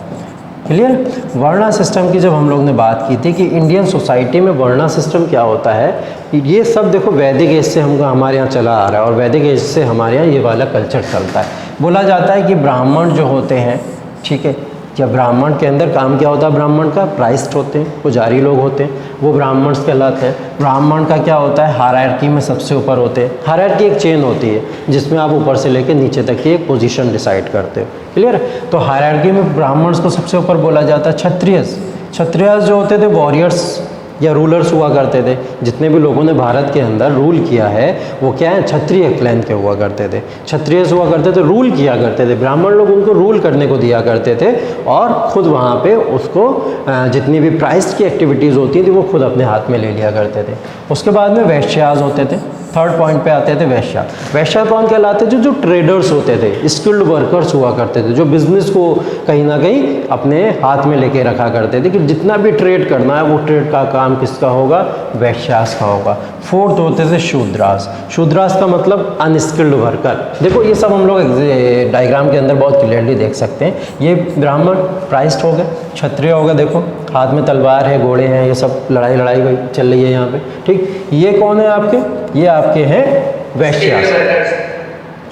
क्लियर? वर्णा सिस्टम की जब हम लोग ने बात की थी कि इंडियन सोसाइटी में वर्णा सिस्टम क्या होता है, ये सब देखो वैदिक एज से हमको हमारे यहाँ चला आ रहा है, और वैदिक एज से हमारे यहाँ ये वाला कल्चर चलता है। बोला जाता है कि ब्राह्मण जो होते हैं, ठीक है, क्या ब्राह्मण के अंदर काम क्या होता है, ब्राह्मण का प्राइस्ट होते हैं, पुजारी लोग होते हैं, वो ब्राह्मण कहलाते हैं। ब्राह्मण का क्या होता है, हायरार्की में सबसे ऊपर होते हैं। हायरार्की एक चेन होती है जिसमें आप ऊपर से लेकर नीचे तक की एक पोजीशन डिसाइड करते हो। क्लियर? तो हायरार्की में ब्राह्मण को सबसे ऊपर बोला जाता है। क्षत्रियस, क्षत्रियस जो होते थे वॉरियर्स या रूलर्स हुआ करते थे। जितने भी लोगों ने भारत के अंदर रूल किया है वो क्या है, क्षत्रिय क्लैन के हुआ करते थे, क्षत्रिय हुआ करते थे, रूल किया करते थे। ब्राह्मण लोग उनको रूल करने को दिया करते थे और खुद वहाँ पे उसको जितनी भी प्राइस की एक्टिविटीज़ होती थी वो खुद अपने हाथ में ले लिया करते थे। उसके बाद में वैश्यास होते थे। थर्ड पॉइंट पे आते थे वैश्या। वैश्या कौन कहलाते थे, जो ट्रेडर्स होते थे, स्किल्ड वर्कर्स हुआ करते थे, जो बिजनेस को कहीं ना कहीं अपने हाथ में लेके रखा करते थे कि जितना भी ट्रेड करना है वो ट्रेड का काम किसका होगा, वैश्यास का होगा। फोर्थ होते थे शूद्रास। शूद्रास का मतलब अनस्किल्ड वर्कर। देखो ये सब हम लोग डायग्राम के अंदर बहुत क्लियरली देख सकते हैं। ये ब्राह्मण प्राइस्ड हो गए, क्षत्रिय हो गए, देखो हाथ में तलवार है, घोड़े हैं, ये सब लड़ाई चल रही है यहाँ पे। ठीक, ये कौन है आपके, ये आपके हैं वैश्यास।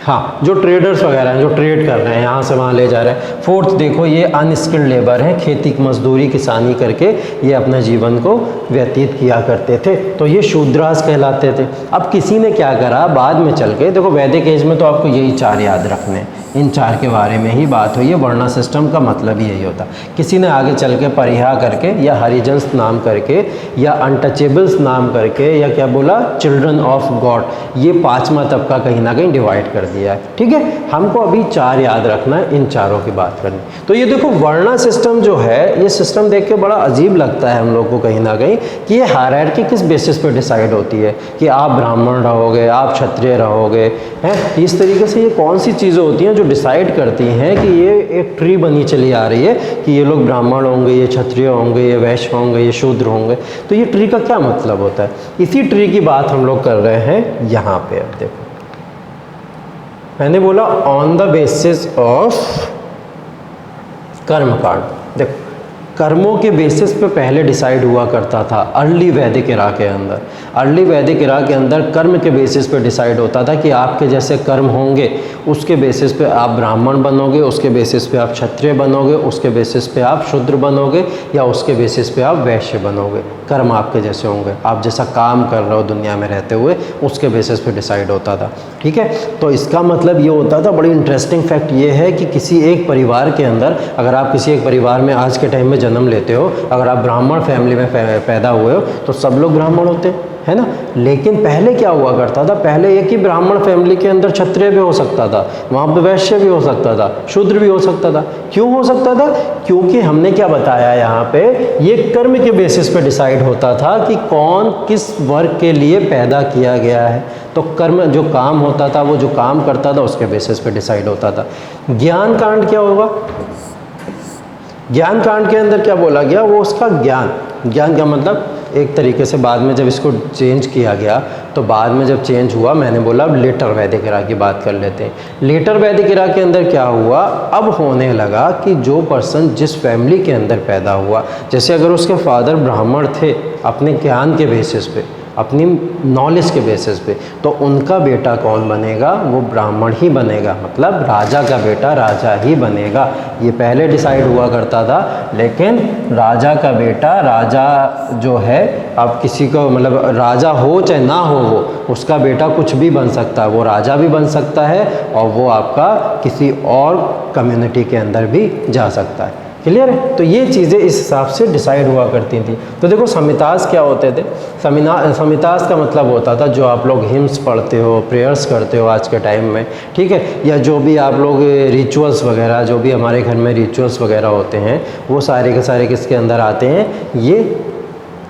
हाँ, जो ट्रेडर्स वगैरह हैं, जो ट्रेड कर रहे हैं, यहाँ से वहाँ ले जा रहे हैं। फोर्थ देखो, ये अनस्किल्ड लेबर हैं, खेती मजदूरी किसानी करके ये अपना जीवन को व्यतीत किया करते थे, तो ये शूद्रास कहलाते थे। अब किसी ने क्या करा बाद में चल के, देखो वैदिक एज में तो आपको यही 4 याद रखने, इन 4 के बारे में ही बात हुई है। वर्णा सिस्टम का मतलब यही होता। किसी ने आगे चल के परिहा करके या हरिजन्स नाम करके या अनटचेबल्स नाम करके या क्या बोला, चिल्ड्रन ऑफ गॉड, ये 5वां तबका कहीं ना कहीं डिवाइड कर दिया है। ठीक है, हमको अभी 4 याद रखना है, इन 4 की बात करनी। तो ये देखो वर्णा सिस्टम जो है, ये सिस्टम देख के बड़ा अजीब लगता है हम लोग को कहीं ना कहीं कि ये हायरार्की किस बेसिस पे डिसाइड होती है कि आप ब्राह्मण रहोगे, आप क्षत्रिय रहोगे, हैं। इस तरीके से ये कौन सी चीज़ें होती हैं जो डिसाइड करती हैं कि ये एक ट्री बनी चली आ रही है कि ये लोग ब्राह्मण होंगे, ये क्षत्रिय होंगे, ये वैश्य होंगे, ये शूद्र होंगे। तो ये ट्री का क्या मतलब होता है, इसी ट्री की बात हम लोग कर रहे हैं यहाँ पे। अब देखो मैंने बोला ऑन द बेसिस ऑफ कर्मकांड। देखो कर्मों के बेसिस पे पहले डिसाइड हुआ करता था अर्ली वैदिक इरा के अंदर। अर्ली वैदिक इरा के अंदर कर्म के बेसिस पे डिसाइड होता था कि आपके जैसे कर्म होंगे, उसके बेसिस पे आप ब्राह्मण बनोगे, उसके बेसिस पे आप क्षत्रिय बनोगे, उसके बेसिस पे आप शूद्र बनोगे, या उसके बेसिस पे आप वैश्य बनोगे। कर्म आपके जैसे होंगे, आप जैसा काम कर रहे हो दुनिया में रहते हुए, उसके बेसिस पे डिसाइड होता था। ठीक है, तो इसका मतलब ये होता था, बड़ी इंटरेस्टिंग फैक्ट ये है कि किसी एक परिवार के अंदर, अगर आप किसी एक परिवार में आज के टाइम में जन्म लेते हो, अगर आप ब्राह्मण फैमिली में पैदा हुए हो, तो सब लोग ब्राह्मण होते हैं, है ना। लेकिन पहले क्या हुआ करता था, पहले एक ही ब्राह्मण फैमिली के अंदर क्षत्रिय भी हो सकता था, वहाँ पे वैश्य भी हो सकता था, शूद्र भी हो सकता था। क्यों हो सकता था? क्योंकि हमने क्या बताया यहाँ पे, ये कर्म के बेसिस पे डिसाइड होता था कि कौन किस वर्ग के लिए पैदा किया गया है। तो कर्म जो काम होता था, वो जो काम करता था, उसके बेसिस पे डिसाइड होता था। ज्ञान कांड क्या होगा? ज्ञान कांड के अंदर क्या बोला गया, वो उसका ज्ञान। ज्ञान का मतलब एक तरीके से बाद में जब इसको चेंज किया गया, तो बाद में जब चेंज हुआ, मैंने बोला अब लेटर वैदिक इरा की बात कर लेते हैं। लेटर वैदिक इरा के अंदर क्या हुआ, अब होने लगा कि जो पर्सन जिस फैमिली के अंदर पैदा हुआ, जैसे अगर उसके फादर ब्राह्मण थे, अपने ज्ञान के बेसिस पे, अपनी नॉलेज के बेसिस पे, तो उनका बेटा कौन बनेगा, वो ब्राह्मण ही बनेगा, मतलब राजा का बेटा राजा ही बनेगा। ये पहले डिसाइड हुआ करता था, लेकिन राजा का बेटा राजा जो है, अब किसी को मतलब राजा हो चाहे ना हो, वो उसका बेटा कुछ भी बन सकता है, वो राजा भी बन सकता है और वो आपका किसी और कम्युनिटी के अंदर भी जा सकता है। क्लियर है? तो ये चीज़ें इस हिसाब से डिसाइड हुआ करती थी। तो देखो समितास क्या होते थे, समितास का मतलब होता था जो आप लोग हिम्स पढ़ते हो, प्रेयर्स करते हो आज के टाइम में, ठीक है, या जो भी आप लोग रिचुअल्स वगैरह, जो भी हमारे घर में रिचुअल्स वगैरह होते हैं, वो सारे के सारे किसके अंदर आते हैं, ये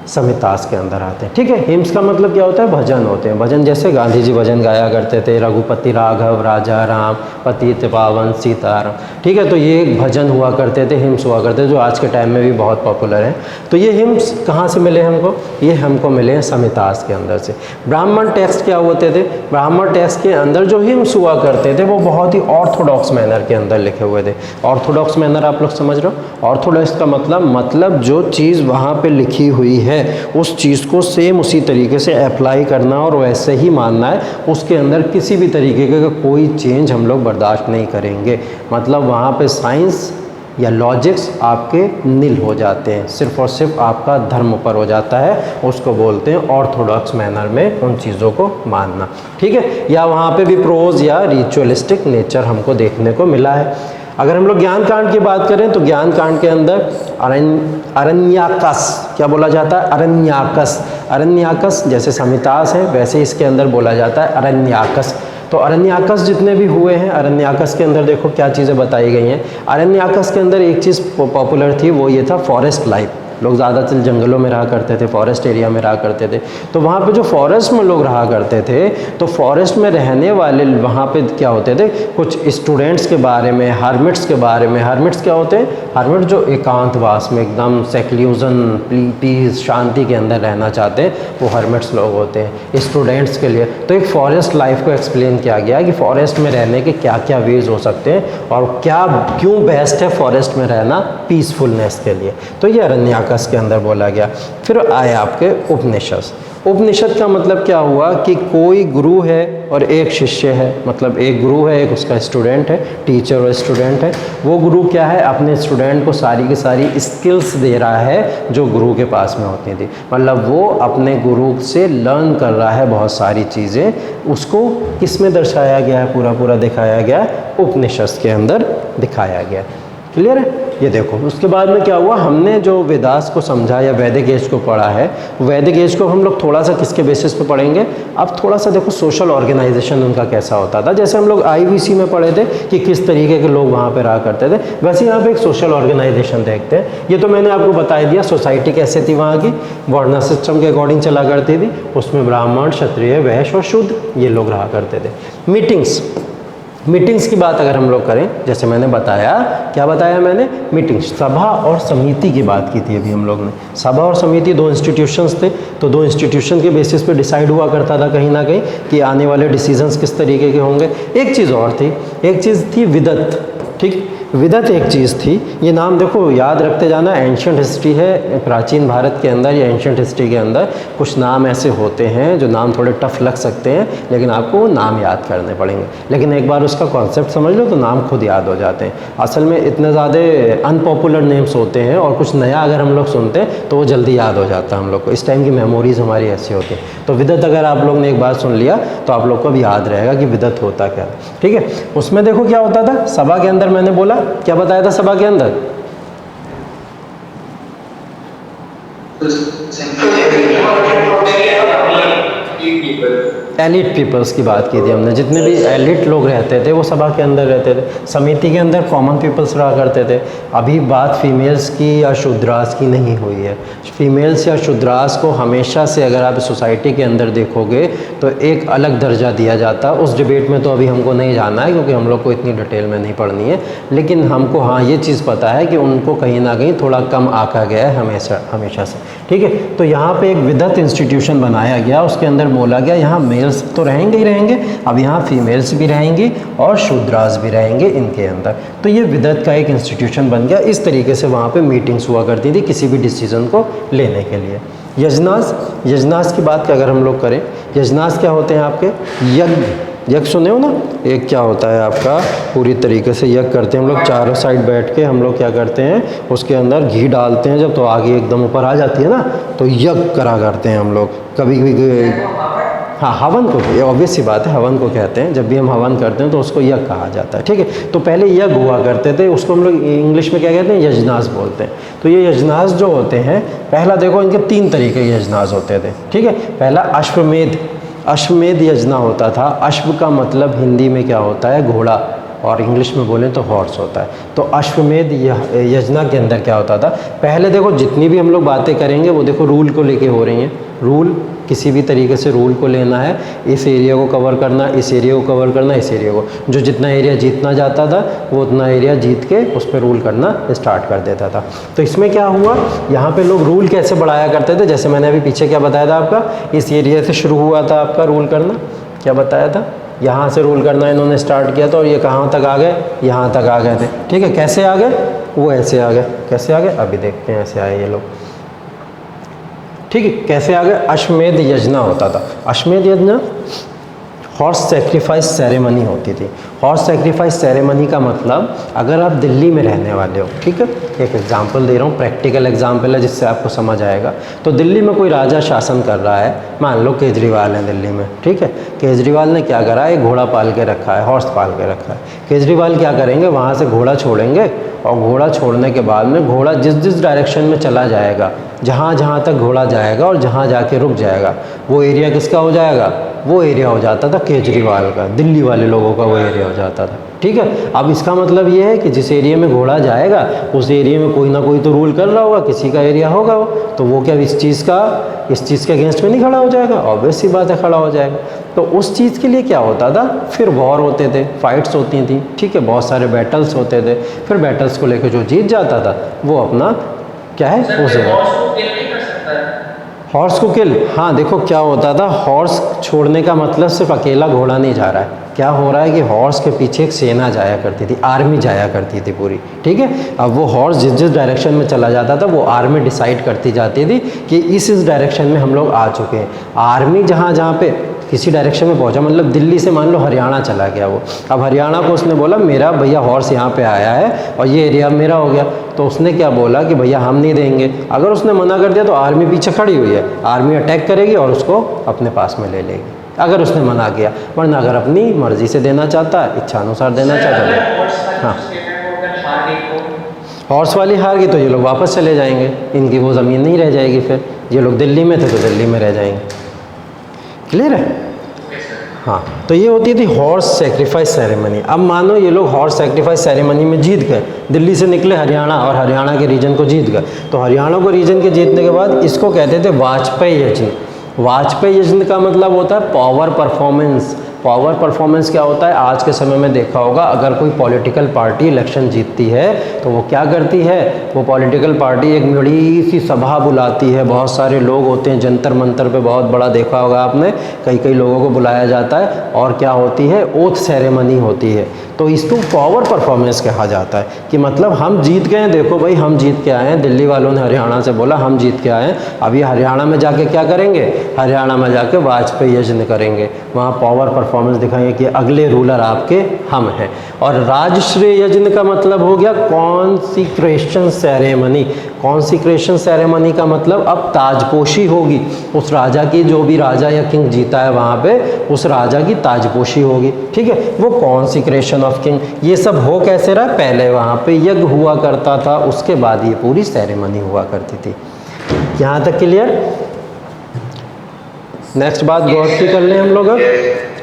समितास के अंदर आते हैं। ठीक है, हिम्स का मतलब क्या होता है, भजन होते हैं। भजन जैसे गांधी जी भजन गाया करते थे, रघुपति राघव राजा राम पतित पावन सीताराम। ठीक है, तो ये एक भजन हुआ करते थे, हिम्स हुआ करते थे, जो आज के टाइम में भी बहुत पॉपुलर हैं। तो ये हिम्स कहाँ से मिले हमको, ये हमको मिले हैं समितास के अंदर से। ब्राह्मण टेक्स्ट क्या होते थे, ब्राह्मण टेक्स्ट के अंदर जो हिम्स हुआ करते थे, वो बहुत ही ऑर्थोडॉक्स मैनर के अंदर लिखे हुए थे। ऑर्थोडॉक्स मैनर आप लोग समझ रहे हो? ऑर्थोडॉक्स का मतलब जो चीज़ वहाँ पे लिखी हुई है, उस चीज़ को सेम उसी तरीके से अप्लाई करना और वैसे ही मानना है, उसके अंदर किसी भी तरीके का कोई चेंज हम लोग बर्दाश्त नहीं करेंगे। मतलब वहाँ पे साइंस या लॉजिक्स आपके नील हो जाते हैं, सिर्फ और सिर्फ आपका धर्म पर हो जाता है, उसको बोलते हैं ऑर्थोडॉक्स मैनर में उन चीज़ों को मानना। ठीक है, या वहाँ पे भी प्रोज या रिचुअलिस्टिक नेचर हमको देखने को मिला है। अगर हम लोग ज्ञान कांड की बात करें, तो ज्ञान कांड के अंदर अरण्याकस क्या बोला जाता है, अरण्याकस। अरण्याकस जैसे समितास है, वैसे इसके अंदर बोला जाता है अरण्याकस। तो अरण्याकस जितने भी हुए हैं, अरण्याकस के अंदर देखो क्या चीज़ें बताई गई हैं। अरण्याकस के अंदर एक चीज़ पॉपुलर थी, वो ये था फॉरेस्ट लाइफ। लोग ज़्यादातर जंगलों में रहा करते थे, फॉरेस्ट एरिया में रहा करते थे। तो वहाँ पे जो फॉरेस्ट में लोग रहा करते थे, तो फॉरेस्ट में रहने वाले वहाँ पे क्या होते थे, कुछ स्टूडेंट्स के बारे में, हार्मिट्स के बारे में। हार्मिट्स क्या होते हैं, हार्मिट जो एकांतवास में एकदम सेक्लूजन, पीस, शांति के अंदर रहना चाहते हैं, वो हार्मिट्स लोग होते हैं स्टूडेंट्स के लिए। तो एक फॉरेस्ट लाइफ को एक्सप्लेन किया गया कि फॉरेस्ट में रहने के क्या क्या वेज हो सकते हैं और क्यों बेस्ट है फॉरेस्ट में रहना पीसफुलनेस के लिए। तो ये अरण्याकस के अंदर बोला गया। फिर आए आपके उपनिषद। उपनिषद का मतलब क्या हुआ कि कोई गुरु है और एक शिष्य है, मतलब एक गुरु है, एक उसका स्टूडेंट है, टीचर और स्टूडेंट है। वो गुरु क्या है, अपने स्टूडेंट को सारी की सारी स्किल्स दे रहा है जो गुरु के पास में होती थी। मतलब वो अपने गुरु से लर्न कर रहा है बहुत सारी चीज़ें। उसको किस में दर्शाया गया है, पूरा पूरा दिखाया गया, उपनिषद के अंदर दिखाया गया। क्लियर है? ये देखो, उसके बाद में क्या हुआ, हमने जो वेदास को समझा या वैदिक एज को पढ़ा है, वैदिक एज को हम लोग थोड़ा सा किसके बेसिस पे पढ़ेंगे। अब थोड़ा सा देखो सोशल ऑर्गेनाइजेशन उनका कैसा होता था। जैसे हम लोग IVC में पढ़े थे कि किस तरीके के लोग वहाँ पे रहा करते थे, वैसे यहाँ पे एक सोशल ऑर्गेनाइजेशन देखते हैं। ये तो मैंने आपको बता दिया सोसाइटी कैसे थी वहाँ की, वर्ण सिस्टम के अकॉर्डिंग चला करती थी। उसमें ब्राह्मण, क्षत्रिय, वैश्य और शूद्र ये लोग रहा करते थे। मीटिंग्स की बात अगर हम लोग करें, जैसे मैंने बताया, क्या बताया मैंने, मीटिंग्स, सभा और समिति की बात की थी अभी हम लोग ने। सभा और समिति दो इंस्टीट्यूशंस थे, तो दो इंस्टीट्यूशन के बेसिस पे डिसाइड हुआ करता था कहीं ना कहीं कि आने वाले डिसीजंस किस तरीके के होंगे। एक चीज़ और थी, एक चीज़ थी विदत। ठीक, विदत एक चीज़ थी, ये नाम देखो याद रखते जाना, एंशियंट हिस्ट्री है, प्राचीन भारत के अंदर या एंशियंट हिस्ट्री के अंदर कुछ नाम ऐसे होते हैं जो नाम थोड़े टफ लग सकते हैं, लेकिन आपको वो नाम याद करने पड़ेंगे। लेकिन एक बार उसका कॉन्सेप्ट समझ लो तो नाम खुद याद हो जाते हैं। असल में इतने ज़्यादा अनपॉपुलर नेम्स होते हैं और कुछ नया अगर हम लोग सुनते हैं तो वो जल्दी याद हो जाता है हम लोग को। इस टाइम की मेमोरीज़ हमारी ऐसी होती है। तो विदत अगर आप लोग ने एक बार सुन लिया तो आप लोग को भी याद रहेगा कि विदत होता क्या, ठीक है। उसमें देखो क्या होता था सभा के अंदर, मैंने बोला क्या बताया था सभा के अंदर, एलिट पीपल्स की बात की थी हमने। जितने भी एलिट लोग रहते थे वो सभा के अंदर रहते थे। समिति के अंदर कॉमन पीपल्स रहा करते थे। अभी बात फीमेल्स की या शूद्रास की नहीं हुई है। फीमेल्स या शूद्रास को हमेशा से अगर आप सोसाइटी के अंदर देखोगे तो एक अलग दर्जा दिया जाता। उस डिबेट में तो अभी हमको नहीं जाना है क्योंकि हम लोग को इतनी डिटेल में नहीं पढ़नी है, लेकिन हमको हाँ ये चीज़ पता है कि उनको कहीं ना कहीं थोड़ा कम आंका गया है हमेशा से, ठीक है। तो यहाँ पे एक विदत इंस्टीट्यूशन बनाया गया, उसके अंदर बोला गया यहाँ मेल्स तो रहेंगे ही रहेंगे, अब यहाँ फीमेल्स भी रहेंगी और शूद्रास भी रहेंगे इनके अंदर। तो ये विदत का एक इंस्टीट्यूशन बन गया। इस तरीके से वहाँ पे मीटिंग्स हुआ करती थी किसी भी डिसीजन को लेने के लिए। यजनास की बात अगर हम लोग करें, यजनास क्या होते हैं आपके, यज्ञ सुने हो ना, एक क्या होता है आपका पूरी तरीके से यज्ञ करते हैं हम लोग, चारों साइड बैठ के हम लोग क्या करते हैं उसके अंदर घी डालते हैं जब, तो आगे एकदम ऊपर आ जाती है ना, तो यज्ञ करा करते हैं हम लोग। कभी हाँ हवन को, ये ऑब्वियस सी बात है, हवन को कहते हैं। जब भी हम हवन करते हैं तो उसको यज्ञ कहा जाता है, ठीक है। तो पहले यज्ञ हुआ करते थे, उसको हम लोग इंग्लिश में क्या कहते हैं, यजनास बोलते हैं। तो ये यजनास जो होते हैं, पहला देखो इनके 3 तरीके के यजनास होते थे, ठीक है। पहला अश्वमेध यजना होता था। अश्व का मतलब हिंदी में क्या होता है, घोड़ा, और इंग्लिश में बोलें तो हॉर्स होता है। तो अश्वमेध यजना के अंदर क्या होता था, पहले देखो जितनी भी हम लोग बातें करेंगे वो देखो रूल को लेके हो रही हैं। रूल किसी भी तरीके से रूल को लेना है, इस एरिया को कवर करना, इस एरिया को कवर करना, इस एरिया को, जो जितना एरिया जीतना जाता था वो उतना एरिया जीत के उस पर रूल करना स्टार्ट कर देता था। तो इसमें क्या हुआ, यहाँ पे लोग रूल कैसे बढ़ाया करते थे, जैसे मैंने अभी पीछे क्या बताया था आपका, इस एरिया से शुरू हुआ था आपका रूल करना, क्या बताया था, यहाँ से रूल करना इन्होंने स्टार्ट किया था और ये कहाँ तक आ गए, यहाँ तक आ गए थे, ठीक है। कैसे आ गए, वो ऐसे आ गए, कैसे आ गए अभी देखते हैं, ऐसे आए ये लोग, ठीक है। कैसे आ गए, अश्वमेध यजना होता था। अश्वमेध यजना हॉर्स सेक्रीफाइस सेरेमनी होती थी। हॉर्स सेक्रीफाइस सेरेमनी का मतलब, अगर आप दिल्ली में रहने वाले हो, ठीक है, एक एग्जांपल दे रहा हूँ, प्रैक्टिकल एग्जांपल है जिससे आपको समझ आएगा। तो दिल्ली में कोई राजा शासन कर रहा है, मान लो केजरीवाल है दिल्ली में, ठीक है। केजरीवाल ने क्या करा, एक घोड़ा पाल के रखा है, हॉर्स पाल के रखा है। केजरीवाल क्या करेंगे, वहाँ से घोड़ा छोड़ेंगे और घोड़ा छोड़ने के बाद में घोड़ा जिस जिस डायरेक्शन में चला जाएगा, जहाँ जहाँ तक घोड़ा जाएगा और जहाँ जाके रुक जाएगा, वो एरिया किसका हो जाएगा, वो एरिया हो जाता था केजरीवाल का, दिल्ली वाले लोगों का वो एरिया हो जाता था, ठीक है। अब इसका मतलब ये है कि जिस एरिया में घोड़ा जाएगा उस एरिया में कोई ना कोई तो रूल कर रहा होगा, किसी का एरिया होगा वो, तो वो क्या इस चीज़ के अगेंस्ट में नहीं खड़ा हो जाएगा, ऑब्वियस सी बात है खड़ा हो जाएगा। तो उस चीज़ के लिए क्या होता था, फिर वॉर होते थे, फाइट्स होती थी, ठीक है, बहुत सारे बैटल्स होते थे। फिर बैटल्स को लेकर जो जीत जाता था वो अपना क्या है, उसे हॉर्स को किल, हाँ देखो क्या होता था, हॉर्स छोड़ने का मतलब सिर्फ अकेला घोड़ा नहीं जा रहा है, क्या हो रहा है कि हॉर्स के पीछे एक सेना जाया करती थी, आर्मी जाया करती थी पूरी, ठीक है। अब वो हॉर्स जिस जिस डायरेक्शन में चला जाता था वो आर्मी डिसाइड करती जाती थी कि इस डायरेक्शन में हम लोग आ चुके हैं। आर्मी जहाँ जहाँ पे किसी डायरेक्शन में पहुंचा, मतलब दिल्ली से मान लो हरियाणा चला गया वो, अब हरियाणा को उसने बोला मेरा भैया हॉर्स यहाँ पे आया है और ये एरिया मेरा हो गया, तो उसने क्या बोला कि भैया हम नहीं देंगे। अगर उसने मना कर दिया तो आर्मी पीछे खड़ी हुई है, आर्मी अटैक करेगी और उसको अपने पास में ले लेगी अगर उसने मना किया, वरना अगर अपनी मर्जी से देना चाहता है, इच्छा अनुसार देना चाहता है। हाँ, हॉर्स वाली हार गई तो ये लोग वापस चले जाएंगे, इनकी वो ज़मीन नहीं रह जाएगी, फिर ये लोग दिल्ली में थे तो दिल्ली में रह जाएंगे। क्लियर है? हाँ, तो ये होती थी हॉर्स सेक्रीफाइस सेरेमनी। अब मानो ये लोग हॉर्स सेक्रीफाइस सेरेमनी में जीत गए, दिल्ली से निकले हरियाणा और हरियाणा के रीजन को जीत गए, तो हरियाणा को रीजन के जीतने के बाद इसको कहते थे वाजपेयी यज्ञ। वाजपेयी यज्ञ का मतलब होता है पावर परफॉर्मेंस, पावर परफॉर्मेंस क्या होता है, आज के समय में देखा होगा अगर कोई पॉलिटिकल पार्टी इलेक्शन जीतती है तो वो क्या करती है, वो पॉलिटिकल पार्टी एक बड़ी सी सभा बुलाती है, बहुत सारे लोग होते हैं, जंतर मंतर पे बहुत बड़ा देखा होगा आपने, कई कई लोगों को बुलाया जाता है और क्या होती है, ओथ सेरेमनी होती है। तो इसको पावर परफॉर्मेंस कहा जाता है कि मतलब हम जीत गए हैं, देखो भाई हम जीत के आए हैं, दिल्ली वालों ने हरियाणा से बोला हम जीत के आए हैं, अब ये हरियाणा में जाके क्या करेंगे, हरियाणा में जाके वाजपेयी यज्ञ करेंगे, वहाँ पावर परफॉर्मेंस दिखाएंगे कि अगले रूलर आपके हम हैं। और राजश्रेय यज्ञ का मतलब हो गया कॉन्सिक्रेशन सेरेमनी। कॉन्सिक्रेशन सेरेमनी का मतलब अब ताजपोशी होगी, उस राजा की, जो भी राजा या किंग जीता है वहाँ पे उस राजा की ताजपोशी होगी, ठीक है, वो कॉन्सिक्रेशन ऑफ किंग। ये सब हो कैसे रहा, पहले वहाँ पे यज्ञ हुआ करता था, उसके बाद ये पूरी सेरेमनी हुआ करती थी। यहाँ तक क्लियर। नेक्स्ट बात गॉड की कर लें हम लोग अब,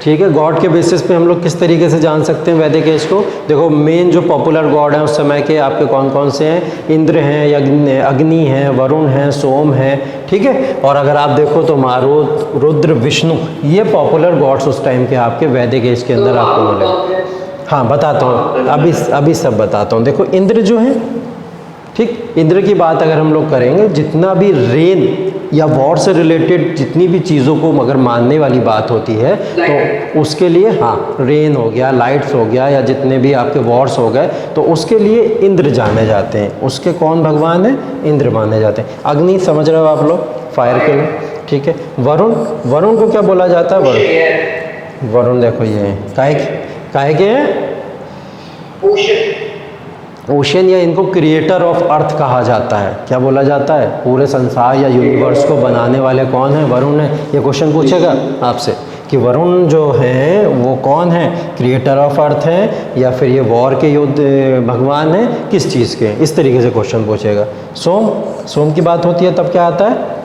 ठीक है। गॉड के बेसिस पे हम लोग किस तरीके से जान सकते हैं वैदिक एज को। देखो मेन जो पॉपुलर गॉड हैं उस समय के आपके कौन कौन से हैं, इंद्र हैं, अग्नि हैं, वरुण हैं, सोम हैं, ठीक है। और अगर आप देखो तो मारुत, रुद्र, विष्णु, ये पॉपुलर गॉड्स उस टाइम के आपके वैदिक एज के अंदर आपको मिले। हाँ बताता हूँ, अभी सब बताता हूँ। देखो इंद्र जो है, ठीक, इंद्र की बात अगर हम लोग करेंगे, जितना भी रेन या वॉर से रिलेटेड जितनी भी चीज़ों को अगर मानने वाली बात होती है तो उसके लिए, हाँ, रेन हो गया, लाइट्स हो गया, या जितने भी आपके वॉर्स हो गए, तो उसके लिए इंद्र जाने जाते हैं। उसके कौन भगवान हैं, इंद्र माने जाते हैं। अग्नि समझ रहे हो आप लोग, फायर के लिए, ठीक है। वरुण, वरुण को क्या बोला जाता है, वरुण, वरुण देखो ये काहे के हैं, ओशन, या इनको क्रिएटर ऑफ अर्थ कहा जाता है। क्या बोला जाता है, पूरे संसार या यूनिवर्स को बनाने वाले कौन है, वरुण है। ये क्वेश्चन पूछेगा आपसे कि वरुण जो हैं वो कौन है, क्रिएटर ऑफ अर्थ हैं या फिर ये वॉर के युद्ध भगवान हैं, किस चीज़ के, इस तरीके से क्वेश्चन पूछेगा। सोम, सोम की बात होती है तब क्या आता है,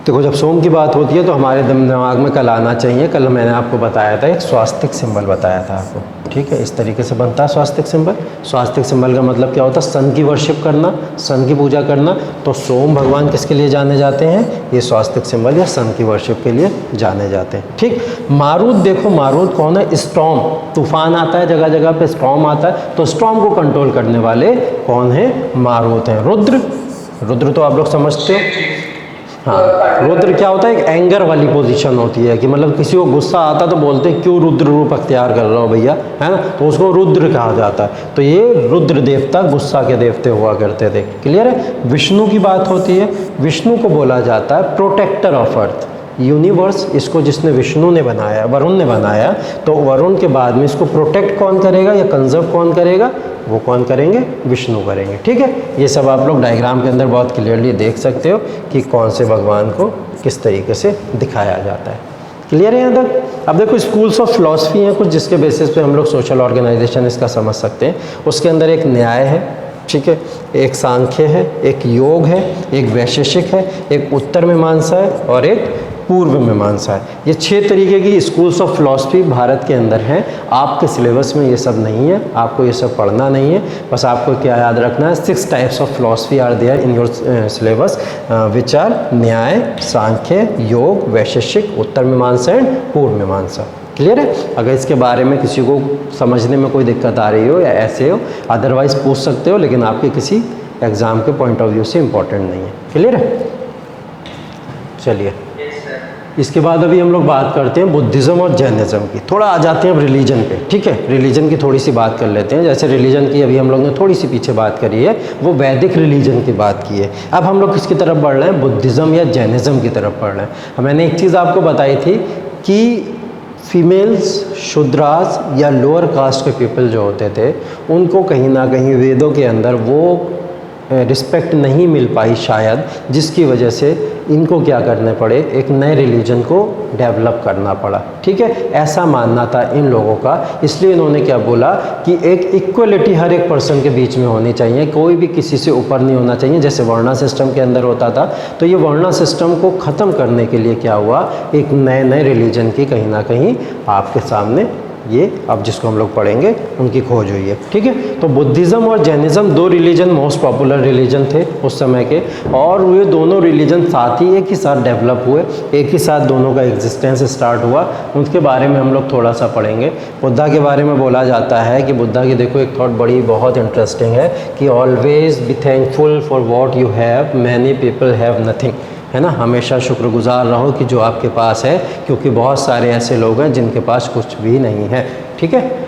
देखो जब सोम की बात होती है तो हमारे दिमाग में कल आना चाहिए, कल मैंने आपको बताया था एक स्वास्तिक सिंबल बताया था आपको, ठीक है। इस तरीके से बनता है स्वास्तिक सिंबल। स्वास्तिक सिंबल का मतलब क्या होता है, सन की वर्शिप करना, सन की पूजा करना। तो सोम भगवान किसके लिए जाने जाते हैं, ये स्वास्तिक सिंबल या सन की वर्शिप के लिए जाने जाते हैं, ठीक। मारुत, देखो मारुत कौन है, स्टॉर्म, तूफान आता है जगह जगह पे, स्टॉर्म आता है, तो स्टॉर्म को कंट्रोल करने वाले कौन है, मारुत हैं। रुद्र, रुद्र तो आप लोग समझते हो, हाँ, रुद्र क्या होता है, एक एंगर वाली पोजीशन होती है कि मतलब किसी को गुस्सा आता तो बोलते हैं क्यों रुद्र रूप अख्तियार कर रहे हो भैया, है ना, तो उसको रुद्र कहा जाता है। तो ये रुद्र देवता गुस्सा के देवते हुआ करते थे, क्लियर है। विष्णु की बात होती है, विष्णु को बोला जाता है प्रोटेक्टर ऑफ अर्थ, यूनिवर्स, इसको जिसने विष्णु ने बनाया, वरुण ने बनाया, तो वरुण के बाद में इसको प्रोटेक्ट कौन करेगा या कंजर्व कौन करेगा, वो कौन करेंगे, विष्णु करेंगे, ठीक है। ये सब आप लोग डायग्राम के अंदर बहुत क्लियरली देख सकते हो कि कौन से भगवान को किस तरीके से दिखाया जाता है, क्लियर है यहाँ तक। अब देखो स्कूल्स ऑफ फिलॉसफी हैं कुछ, जिसके बेसिस पे हम लोग सोशल ऑर्गेनाइजेशन इसका समझ सकते हैं। उसके अंदर एक न्याय है, ठीक है, एक सांख्य है, एक योग है, एक वैशेषिक है, एक उत्तर मीमांसा है और एक पूर्व मीमांसा है। ये 6 तरीके की स्कूल्स ऑफ फिलॉसफी भारत के अंदर हैं। आपके सिलेबस में ये सब नहीं है, आपको ये सब पढ़ना नहीं है, बस आपको क्या याद रखना है, 6 types of philosophy are there in your syllabus which are Nyaya, Sankhya, योग, वैशेषिक, उत्तर मीमांसा एंड पूर्व मीमांसा, क्लियर है। अगर इसके बारे में किसी को समझने में कोई दिक्कत आ रही हो या ऐसे हो, अदरवाइज पूछ सकते हो, लेकिन आपके किसी एग्ज़ाम के पॉइंट ऑफ व्यू से इम्पोर्टेंट नहीं है, क्लियर है। चलिए इसके बाद अभी हम लोग बात करते हैं बुद्धिज़्म और जैनिज़्म की। थोड़ा आ जाते हैं अब रिलीजन पे, ठीक है। रिलीजन की थोड़ी सी बात कर लेते हैं। जैसे रिलीजन की अभी हम लोग ने थोड़ी सी पीछे बात करी है, वो वैदिक रिलीजन की बात की है। अब हम लोग किसकी तरफ बढ़ रहे हैं, बुद्धिज़्म या जैनिज़्म की तरफ बढ़ रहे हैं। मैंने एक चीज़ आपको बताई थी कि फीमेल्स, शूद्रास या लोअर कास्ट के पीपल जो होते थे, उनको कहीं ना कहीं वेदों के अंदर वो रिस्पेक्ट नहीं मिल पाई शायद, जिसकी वजह से इनको क्या करने पड़े, एक नए रिलीजन को डेवलप करना पड़ा, ठीक है। ऐसा मानना था इन लोगों का, इसलिए इन्होंने क्या बोला कि एक इक्वलिटी हर एक पर्सन के बीच में होनी चाहिए, कोई भी किसी से ऊपर नहीं होना चाहिए, जैसे वर्णा सिस्टम के अंदर होता था। तो ये वर्णा सिस्टम को ख़त्म करने के लिए क्या हुआ, एक नए नए रिलीजन की कहीं ना कहीं आपके सामने ये अब जिसको हम लोग पढ़ेंगे उनकी खोज हुई है। ठीक है, तो बुद्धिज़्म और Jainism 2 religion most popular religion थे उस समय के, और ये दोनों रिलीजन साथ ही एक ही साथ डेवलप हुए, एक ही साथ दोनों का एग्जिस्टेंस स्टार्ट हुआ। उनके बारे में हम लोग थोड़ा सा पढ़ेंगे। बुद्धा के बारे में बोला जाता है कि बुद्धा की देखो एक थॉट बड़ी बहुत इंटरेस्टिंग है कि always be thankful for what you have, many people have nothing, है ना। हमेशा शुक्रगुजार रहो कि जो आपके पास है, क्योंकि बहुत सारे ऐसे लोग हैं जिनके पास कुछ भी नहीं है। ठीक है,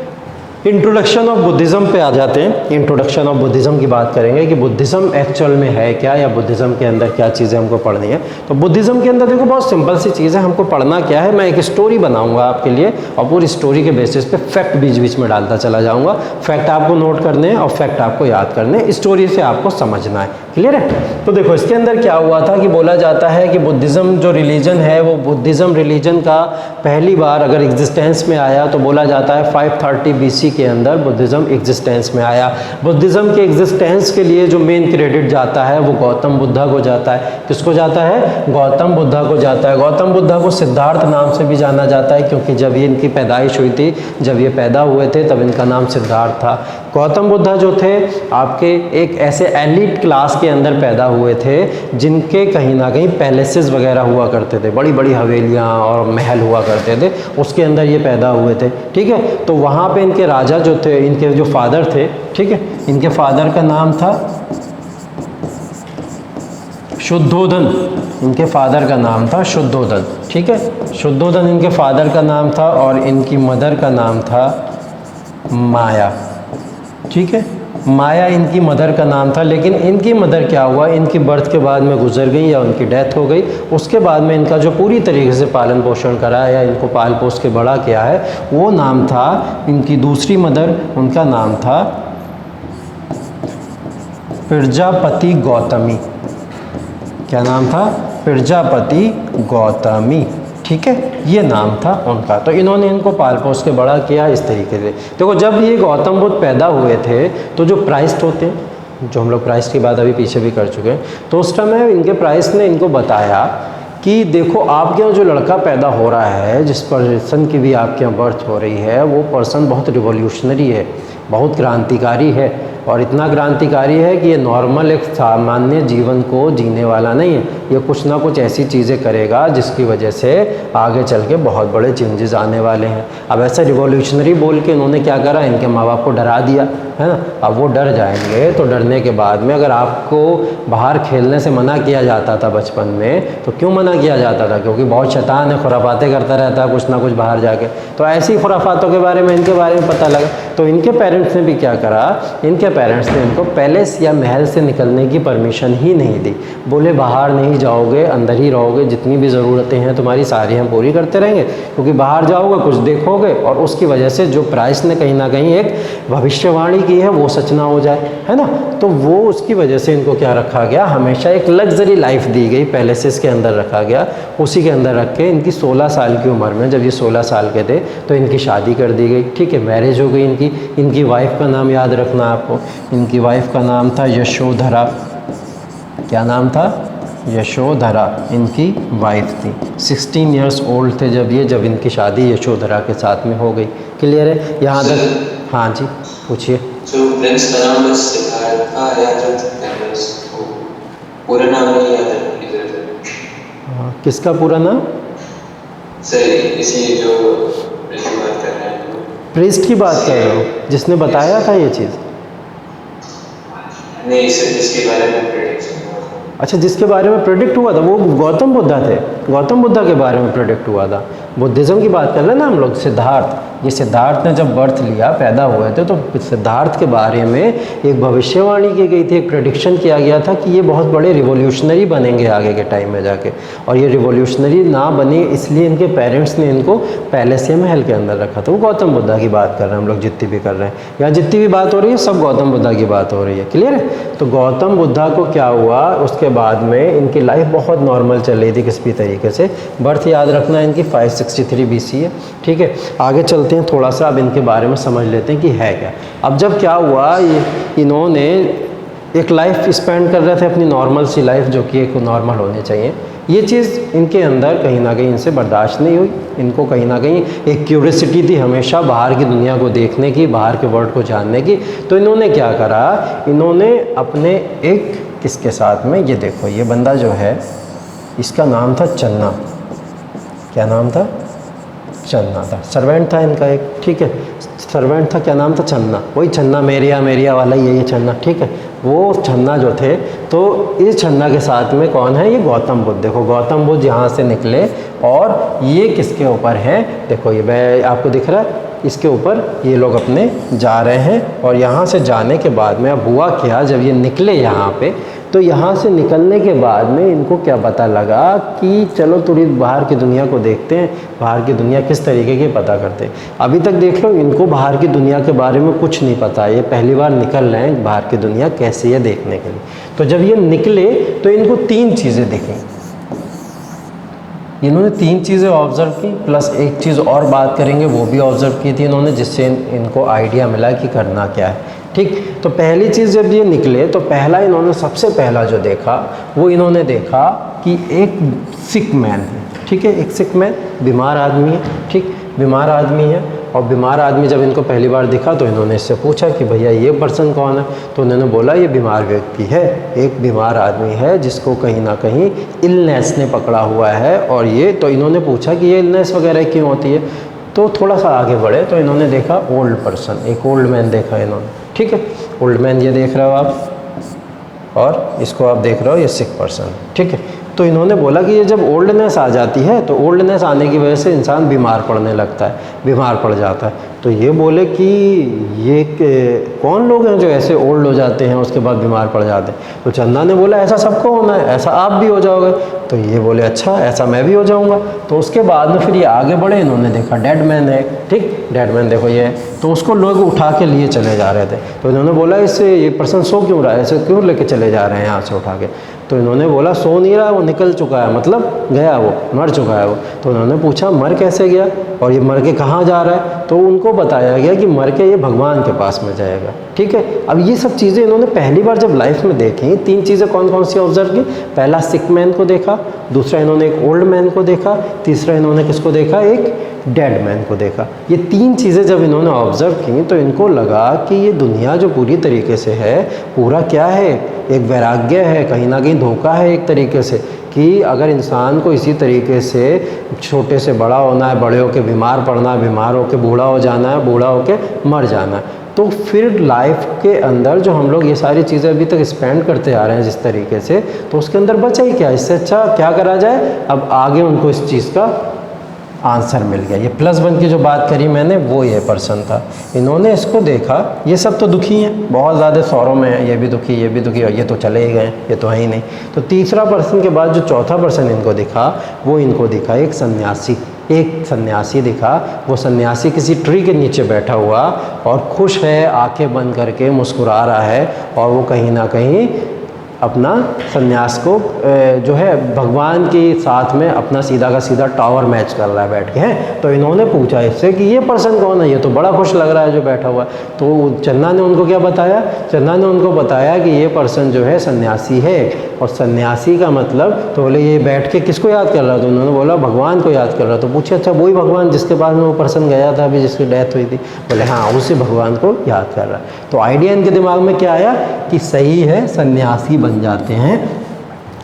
इंट्रोडक्शन ऑफ बुद्धिज़्म पे आ जाते हैं। इंट्रोडक्शन ऑफ बुद्धिज़्म की बात करेंगे कि बुद्धिज़्म एक्चुअल में है क्या, या बुद्धिज़्म के अंदर क्या चीज़ें हमको पढ़नी है। तो बुद्धिज़्म के अंदर देखो बहुत सिंपल सी चीज़ है, हमको पढ़ना क्या है, मैं एक स्टोरी बनाऊंगा आपके लिए और पूरी स्टोरी के बेसिस पे फैक्ट बीच बीच में डालता चला जाऊंगा। फैक्ट आपको नोट करने हैं और फैक्ट आपको याद करने हैं, स्टोरी से आपको समझना है। क्लियर है। तो देखो इसके अंदर क्या हुआ था कि बोला जाता है कि बुद्धिज़्म जो रिलीजन है वो बुद्धिज़्म रिलीजन का पहली बार अगर एग्जिस्टेंस में आया तो बोला जाता है 530 BC के अंदर बुद्धिज़्म एग्जिस्टेंस में आया। बुद्धिज़्म के एग्जिस्टेंस के लिए जो मेन क्रेडिट जाता है वो गौतम बुद्धा को जाता है। किसको जाता है? गौतम बुद्धा को जाता है। गौतम बुद्धा को सिद्धार्थ नाम से भी जाना जाता है, क्योंकि जब ये इनकी पैदाइश हुई थी, जब ये पैदा हुए थे, तब इनका नाम सिद्धार्थ था। गौतम बुद्धा जो थे आपके एक ऐसे एलिट क्लास के अंदर पैदा हुए थे जिनके कहीं ना कहीं पैलेसेस वगैरह हुआ करते थे, बड़ी बड़ी हवेलियाँ और महल हुआ करते थे, उसके अंदर ये पैदा हुए थे। ठीक है, तो वहाँ पे इनके राजा जो थे, इनके जो फादर थे, ठीक है, इनके फादर का नाम था शुद्धोधन। इनके फादर का नाम था शुद्धोधन। ठीक है, शुद्धोधन इनके फादर का नाम था और इनकी मदर का नाम था माया। ठीक है, माया इनकी मदर का नाम था। लेकिन इनकी मदर क्या हुआ, इनकी बर्थ के बाद में गुजर गई या उनकी डेथ हो गई। उसके बाद में इनका जो पूरी तरीके से पालन पोषण करा या इनको पाल पोस के बड़ा किया है, वो नाम था इनकी दूसरी मदर, उनका नाम था प्रजापति गौतमी। क्या नाम था? प्रजापति गौतमी। ठीक है, ये नाम था उनका। तो इन्होंने इनको पाल पोस के बड़ा किया इस तरीके से। देखो जब ये गौतम बुद्ध पैदा हुए थे तो जो प्राइस्ट होते हैं, जो हम लोग प्राइस्ट की बात अभी पीछे भी कर चुके हैं, तो उस समय इनके प्राइस्ट ने इनको बताया कि देखो आपके यहाँ जो लड़का पैदा हो रहा है, जिस पर्सन की भी आपके यहाँ बर्थ हो रही है, वो पर्सन बहुत रिवोल्यूशनरी है, बहुत क्रांतिकारी है, और इतना क्रांतिकारी है कि ये नॉर्मल एक सामान्य जीवन को जीने वाला नहीं है। ये कुछ ना कुछ ऐसी चीज़ें करेगा जिसकी वजह से आगे चल के बहुत बड़े चेंजेस आने वाले हैं। अब ऐसा रिवॉल्यूशनरी बोल के इन्होंने क्या करा, इनके माँ बाप को डरा दिया, है ना। अब वो डर जाएंगे, तो डरने के बाद में अगर आपको बाहर खेलने से मना किया जाता था बचपन में, तो क्यों मना किया जाता था? क्योंकि बहुत शैतान है, खुराफातें करता रहता है कुछ ना कुछ बाहर जाके। तो ऐसी खुराफातों के बारे में, इनके बारे में पता लगा, तो इनके पेरेंट्स ने भी क्या करा, इनके पेरेंट्स ने इनको पैलेस या महल से निकलने की परमिशन ही नहीं दी। बोले बाहर नहीं जाओगे, अंदर ही रहोगे, जितनी भी ज़रूरतें हैं तुम्हारी सारी हम पूरी करते रहेंगे, क्योंकि बाहर जाओगे कुछ देखोगे और उसकी वजह से जो प्राइस ने कहीं ना कहीं एक भविष्यवाणी की है वो सच ना हो जाए, है ना। तो वो उसकी वजह से इनको क्या रखा गया, हमेशा एक लग्जरी लाइफ दी गई, पैलेसेस के अंदर रखा गया। उसी के अंदर रख के इनकी 16 साल की उम्र में, जब ये 16 साल के थे, तो इनकी शादी कर दी गई। ठीक है, मैरिज हो गई इनकी। इनकी वाइफ का नाम याद रखना आपको, इनकी वाइफ का नाम था यशोधरा। क्या नाम था? यशोधरा इनकी वाइफ थी। 16 इयर्स ओल्ड थे जब इनकी शादी यशोधरा के साथ में हो गई। क्लियर है यहाँ तक? हाँ जी, पूछिए। जो प्रिंस का नाम है सिद्धार्थ था, याद रख सकते हैं उसको? पूरा नाम नहीं याद है? किसका पूरा नाम? सही, इसी जो प्रिंस की बात कर रहे हैं। प्रिस्ट की बात कर रहे हो, जिसने बताया था ये चीज़? नहीं सर, जिसके बारे में प्रेडिक्शन हुआ था। अच्छा, जिसके बारे में प्रेडिक्ट हुआ था वो गौतम बुद्धा थे। गौतम बुद्धा के बारे में प्रेडिक्ट हुआ था। बुद्धिज़्म की बात कर रहे हैं ना हम लोग। सिद्धार्थ, ये सिद्धार्थ ने जब बर्थ लिया, पैदा हुए थे, तो सिद्धार्थ के बारे में एक भविष्यवाणी की गई थी, एक प्रेडिक्शन किया गया था कि ये बहुत बड़े रिवोल्यूशनरी बनेंगे आगे के टाइम में जाके। और ये रिवोल्यूशनरी ना बने इसलिए इनके पेरेंट्स ने इनको पैलेस या महल के अंदर रखा था। वो गौतम बुद्धा की बात कर रहे हैं हम लोग, जितनी भी कर रहे हैं या जितनी भी बात हो रही है, सब गौतम बुद्धा की बात हो रही है। क्लियर है? तो गौतम बुद्धा को क्या हुआ, उसके बाद में इनकी लाइफ बहुत नॉर्मल चल रही थी किसी भी तरीके से। बर्थ याद रखना इनकी 563 BC है। ठीक है, आगे चलते हैं थोड़ा सा, अब इनके बारे में समझ लेते हैं कि है क्या। अब जब क्या हुआ, इन्होंने एक लाइफ स्पेंड कर रहे थे अपनी नॉर्मल सी लाइफ, जो कि एक नॉर्मल होनी चाहिए। ये चीज़ इनके अंदर कहीं ना कहीं इनसे बर्दाश्त नहीं हुई। इनको कहीं ना कहीं एक क्यूरियोसिटी थी हमेशा बाहर की दुनिया को देखने की, बाहर के वर्ल्ड को जानने की। तो इन्होंने क्या करा, इन्होंने अपने एक किसके साथ में, ये देखो ये बंदा जो है इसका नाम था चन्ना। क्या नाम था? चन्ना था, सर्वेंट था इनका एक, ठीक है, सर्वेंट था, क्या नाम था? चन्ना। वही चन्ना मेरिया वाला ही है ये चन्ना, ठीक है। वो चन्ना जो थे, तो इस चन्ना के साथ में कौन है? ये गौतम बुद्ध। देखो गौतम बुद्ध यहाँ से निकले और ये किसके ऊपर हैं? देखो ये मैं आपको दिख रहा है, इसके ऊपर ये लोग अपने जा रहे हैं। और यहाँ से जाने के बाद में अब हुआ क्या, जब ये निकले यहाँ पे, तो यहाँ से निकलने के बाद में इनको क्या पता लगा कि चलो थोड़ी बाहर की दुनिया को देखते हैं, बाहर की दुनिया किस तरीके की पता करते हैं। अभी तक देख लो इनको बाहर की दुनिया के बारे में कुछ नहीं पता, ये पहली बार निकल रहे हैं बाहर की दुनिया कैसी है देखने के लिए। तो जब ये निकले तो इनको 3 चीज़ें दिखी, इन्होंने 3 चीज़ें ऑब्ज़र्व की, प्लस एक चीज़ और बात करेंगे वो भी ऑब्ज़र्व की थी इन्होंने, जिससे इनको आइडिया मिला कि करना क्या है, ठीक। तो पहली चीज़ जब ये निकले तो पहला इन्होंने सबसे पहला जो देखा वो इन्होंने देखा कि एक सिक मैन है, ठीक है, एक सिक मैन, बीमार आदमी है, ठीक, बीमार आदमी है। और बीमार आदमी जब इनको पहली बार दिखा तो इन्होंने इससे पूछा कि भैया ये पर्सन कौन है? तो उन्होंने बोला ये बीमार व्यक्ति है, एक बीमार आदमी है जिसको कहीं ना कहीं इलनेस ने पकड़ा हुआ है। और ये, तो इन्होंने पूछा कि ये इलनेस वगैरह क्यों होती है? तो थोड़ा सा आगे बढ़े तो इन्होंने देखा ओल्ड पर्सन, एक ओल्ड मैन देखा इन्होंने, ठीक है, ओल्ड मैन ये देख रहे हो आप, और इसको आप देख रहे हो ये सिक पर्सन, ठीक है। तो इन्होंने बोला कि ये जब ओल्डनेस आ जाती है तो ओल्डनेस आने की वजह से इंसान बीमार पड़ने लगता है, बीमार पड़ जाता है। तो ये बोले कि ये कौन लोग हैं जो ऐसे ओल्ड हो जाते हैं उसके बाद बीमार पड़ जाते हैं? तो चंदा ने बोला ऐसा सबको होना है, ऐसा आप भी हो जाओगे। तो ये बोले अच्छा ऐसा मैं भी हो जाऊंगा। तो उसके बाद में फिर ये आगे बढ़े, इन्होंने देखा डेड मैन है, ठीक, डेड मैन देखो ये है। तो उसको लोग उठा के लिए चले जा रहे थे। तो इन्होंने बोला इससे ये पर्सन सो क्यों रहा है, ऐसे क्यों लेके चले जा रहे हैं यहाँ से उठा के? तो इन्होंने बोला सो नहीं रहा, वो निकल चुका है, मतलब गया, वो मर चुका है वो। तो उन्होंने पूछा मर कैसे गया और ये मर के कहाँ जा रहा है? तो उनको बताया गया कि मर के ये भगवान के पास में जाएगा, ठीक है। अब ये सब चीज़ें इन्होंने पहली बार जब लाइफ में देखी, 3 चीज़ें कौन कौन सी ऑब्जर्व की? पहला सिक मैन को देखा, दूसरा इन्होंने एक ओल्ड मैन को देखा, तीसरा इन्होंने किसको देखा? एक डेड मैन को देखा। ये 3 चीज़ें जब इन्होंने ऑब्ज़र्व की तो इनको लगा कि ये दुनिया जो पूरी तरीके से है, पूरा क्या है? एक वैराग्य है, कहीं ना कहीं धोखा है एक तरीके से, कि अगर इंसान को इसी तरीके से छोटे से बड़ा होना है, बड़े होकर बीमार पड़ना है, बीमार होकर बूढ़ा हो जाना है, बूढ़ा होकर मर जाना है, तो फिर लाइफ के अंदर जो हम लोग ये सारी चीज़ें अभी तक स्पेंड करते आ रहे हैं जिस तरीके से, तो उसके अंदर बचा ही क्या? इससे अच्छा क्या करा जाए? अब आगे उनको इस चीज़ का आंसर मिल गया। ये +1 की जो बात करी मैंने वो ये पर्सन था। इन्होंने इसको देखा, ये सब तो दुखी हैं, बहुत ज़्यादा सौरों में है, ये भी दुखी, ये भी दुखी, और ये तो चले ही गए, ये तो है ही नहीं। तो तीसरा पर्सन के बाद जो चौथा पर्सन इनको दिखा, वो इनको दिखा एक सन्यासी। एक सन्यासी दिखा, वो सन्यासी किसी ट्री के नीचे बैठा हुआ और खुश है, आंखें बंद करके मुस्कुरा रहा है, और वो कहीं ना कहीं अपना सन्यास को जो है भगवान के साथ में अपना सीधा का सीधा टावर मैच कर रहा है बैठ के, हैं। तो इन्होंने पूछा इससे कि ये पर्सन कौन है, ये तो बड़ा खुश लग रहा है जो बैठा हुआ है। तो चन्ना ने उनको क्या बताया? चन्ना ने उनको बताया कि ये पर्सन जो है सन्यासी है, और सन्यासी का मतलब, तो बोले ये बैठ के किसको याद कर रहा था? तो उन्होंने बोला भगवान को याद कर रहा। तो पूछे अच्छा वही भगवान जिसके पास में वो पर्सन गया था अभी, जिसकी डेथ हुई थी? बोले हाँ, उसी भगवान को याद कर रहा है। तो आइडिया इनके दिमाग में क्या आया कि सही है, सन्यासी बन जाते हैं,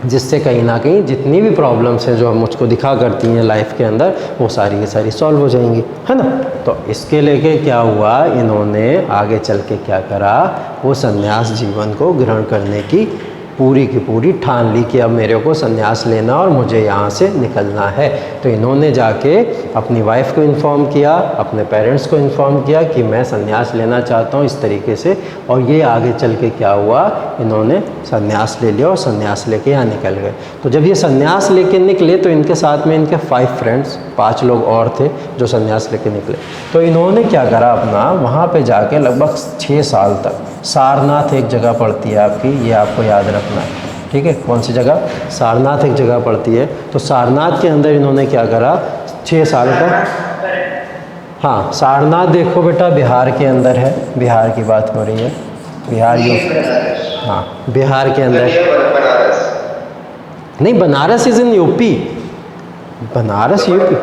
जिससे कहीं ना कहीं जितनी भी प्रॉब्लम्स हैं जो हम मुझको दिखा करती हैं लाइफ के अंदर, वो सारी की सारी सॉल्व हो जाएंगी, है ना। तो इसके लेके क्या हुआ, इन्होंने आगे चल के क्या करा, वो सन्यास जीवन को ग्रहण करने की पूरी की पूरी ठान ली कि अब मेरे को सन्यास लेना और मुझे यहाँ से निकलना है। तो इन्होंने जाके अपनी वाइफ को इन्फॉर्म किया, अपने पेरेंट्स को इन्फॉर्म किया कि मैं सन्यास लेना चाहता हूँ इस तरीके से। और ये आगे चल के क्या हुआ, इन्होंने सन्यास ले लिया और सन्यास लेके यहाँ निकल गए। तो जब ये सन्यास लेके निकले तो इनके साथ में इनके 5 फ्रेंड्स, 5 लोग और थे जो सन्यास लेके निकले। तो इन्होंने क्या करा, अपना वहाँ पे जाके लगभग 6 साल तक, सारनाथ एक जगह पड़ती है आपकी, ये आपको याद रखना है, ठीक है। कौन सी जगह? सारनाथ एक जगह पड़ती है। तो सारनाथ के अंदर इन्होंने क्या करा, 6 साल का, हाँ सारनाथ देखो बेटा बिहार के अंदर है, बिहार की बात हो रही है, बिहार हाँ बिहार के अंदर बनारस। नहीं, Banaras is in UP, Banaras UP,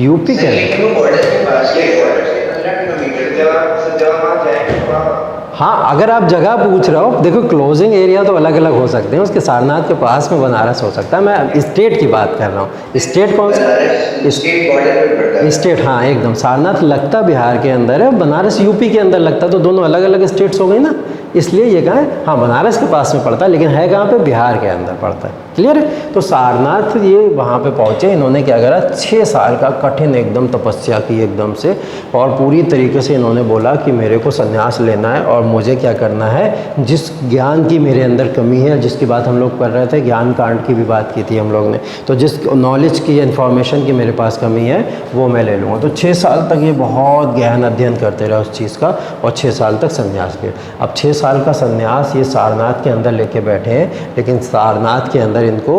UP के अंदर। लेकिन वो बॉर्डर के पास है, बॉर्डर से 15 किलोमीटर। जब वहाँ जाएंगे तो वहाँ हाँ, अगर आप जगह पूछ रहे हो, देखो क्लोजिंग एरिया तो अलग अलग हो सकते हैं, उसके सारनाथ के पास में बनारस हो सकता है, मैं स्टेट की बात कर रहा हूँ। स्टेट कौन सा? स्टेट बॉर्डर पे पड़ता है। स्टेट, हाँ एकदम। सारनाथ लगता बिहार के अंदर है, बनारस यूपी के अंदर लगता, तो दोनों अलग अलग स्टेट्स हो गई ना, इसलिए ये कहा है हाँ बनारस के पास में पड़ता है, लेकिन है कहाँ पे? बिहार के अंदर पड़ता है। क्लियर है? तो सारनाथ ये वहाँ पे पहुँचे, इन्होंने क्या करा, 6 साल का कठिन एकदम तपस्या की एकदम से, और पूरी तरीके से इन्होंने बोला कि मेरे को संन्यास लेना है और मुझे क्या करना है, जिस ज्ञान की मेरे अंदर कमी है, जिसकी बात हम लोग कर रहे थे, ज्ञान कांड की भी बात की थी हम लोग ने, तो जिस नॉलेज की, इन्फॉर्मेशन की मेरे पास कमी है वो मैं ले लूँगा। तो 6 साल तक ये बहुत गहन अध्ययन करते रहे उस चीज़ का, और 6 साल तक संन्यास लिया। अब 6 साल का संन्यास ये सारनाथ के अंदर लेके बैठे हैं, लेकिन सारनाथ के अंदर इनको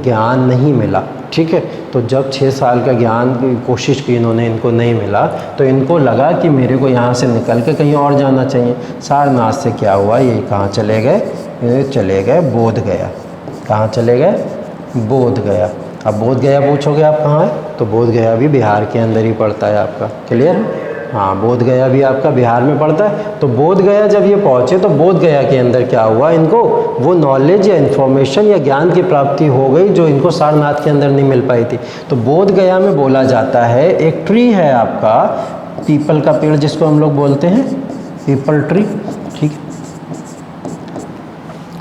ज्ञान नहीं मिला। ठीक है, तो जब 6 साल का ज्ञान की कोशिश की इन्होंने, इनको नहीं मिला, तो इनको लगा कि मेरे को यहाँ से निकल के कहीं और जाना चाहिए। सारनाथ से क्या हुआ, ये कहाँ चले गए? ये चले गए बोध गया। कहाँ चले गए? बोध गया। अब बोध गया पूछोगे आप कहाँ है, तो बोध गया भी बिहार के अंदर ही पड़ता है आपका। क्लियर है? हाँ, बोध गया भी आपका बिहार में पड़ता है। तो बोध गया जब ये पहुँचे, तो बोध गया के अंदर क्या हुआ, इनको वो नॉलेज या इन्फॉर्मेशन या ज्ञान की प्राप्ति हो गई जो इनको सारनाथ के अंदर नहीं मिल पाई थी। तो बोध गया में बोला जाता है, एक ट्री है आपका, पीपल का पेड़ जिसको हम लोग बोलते हैं पीपल ट्री। ठीक है,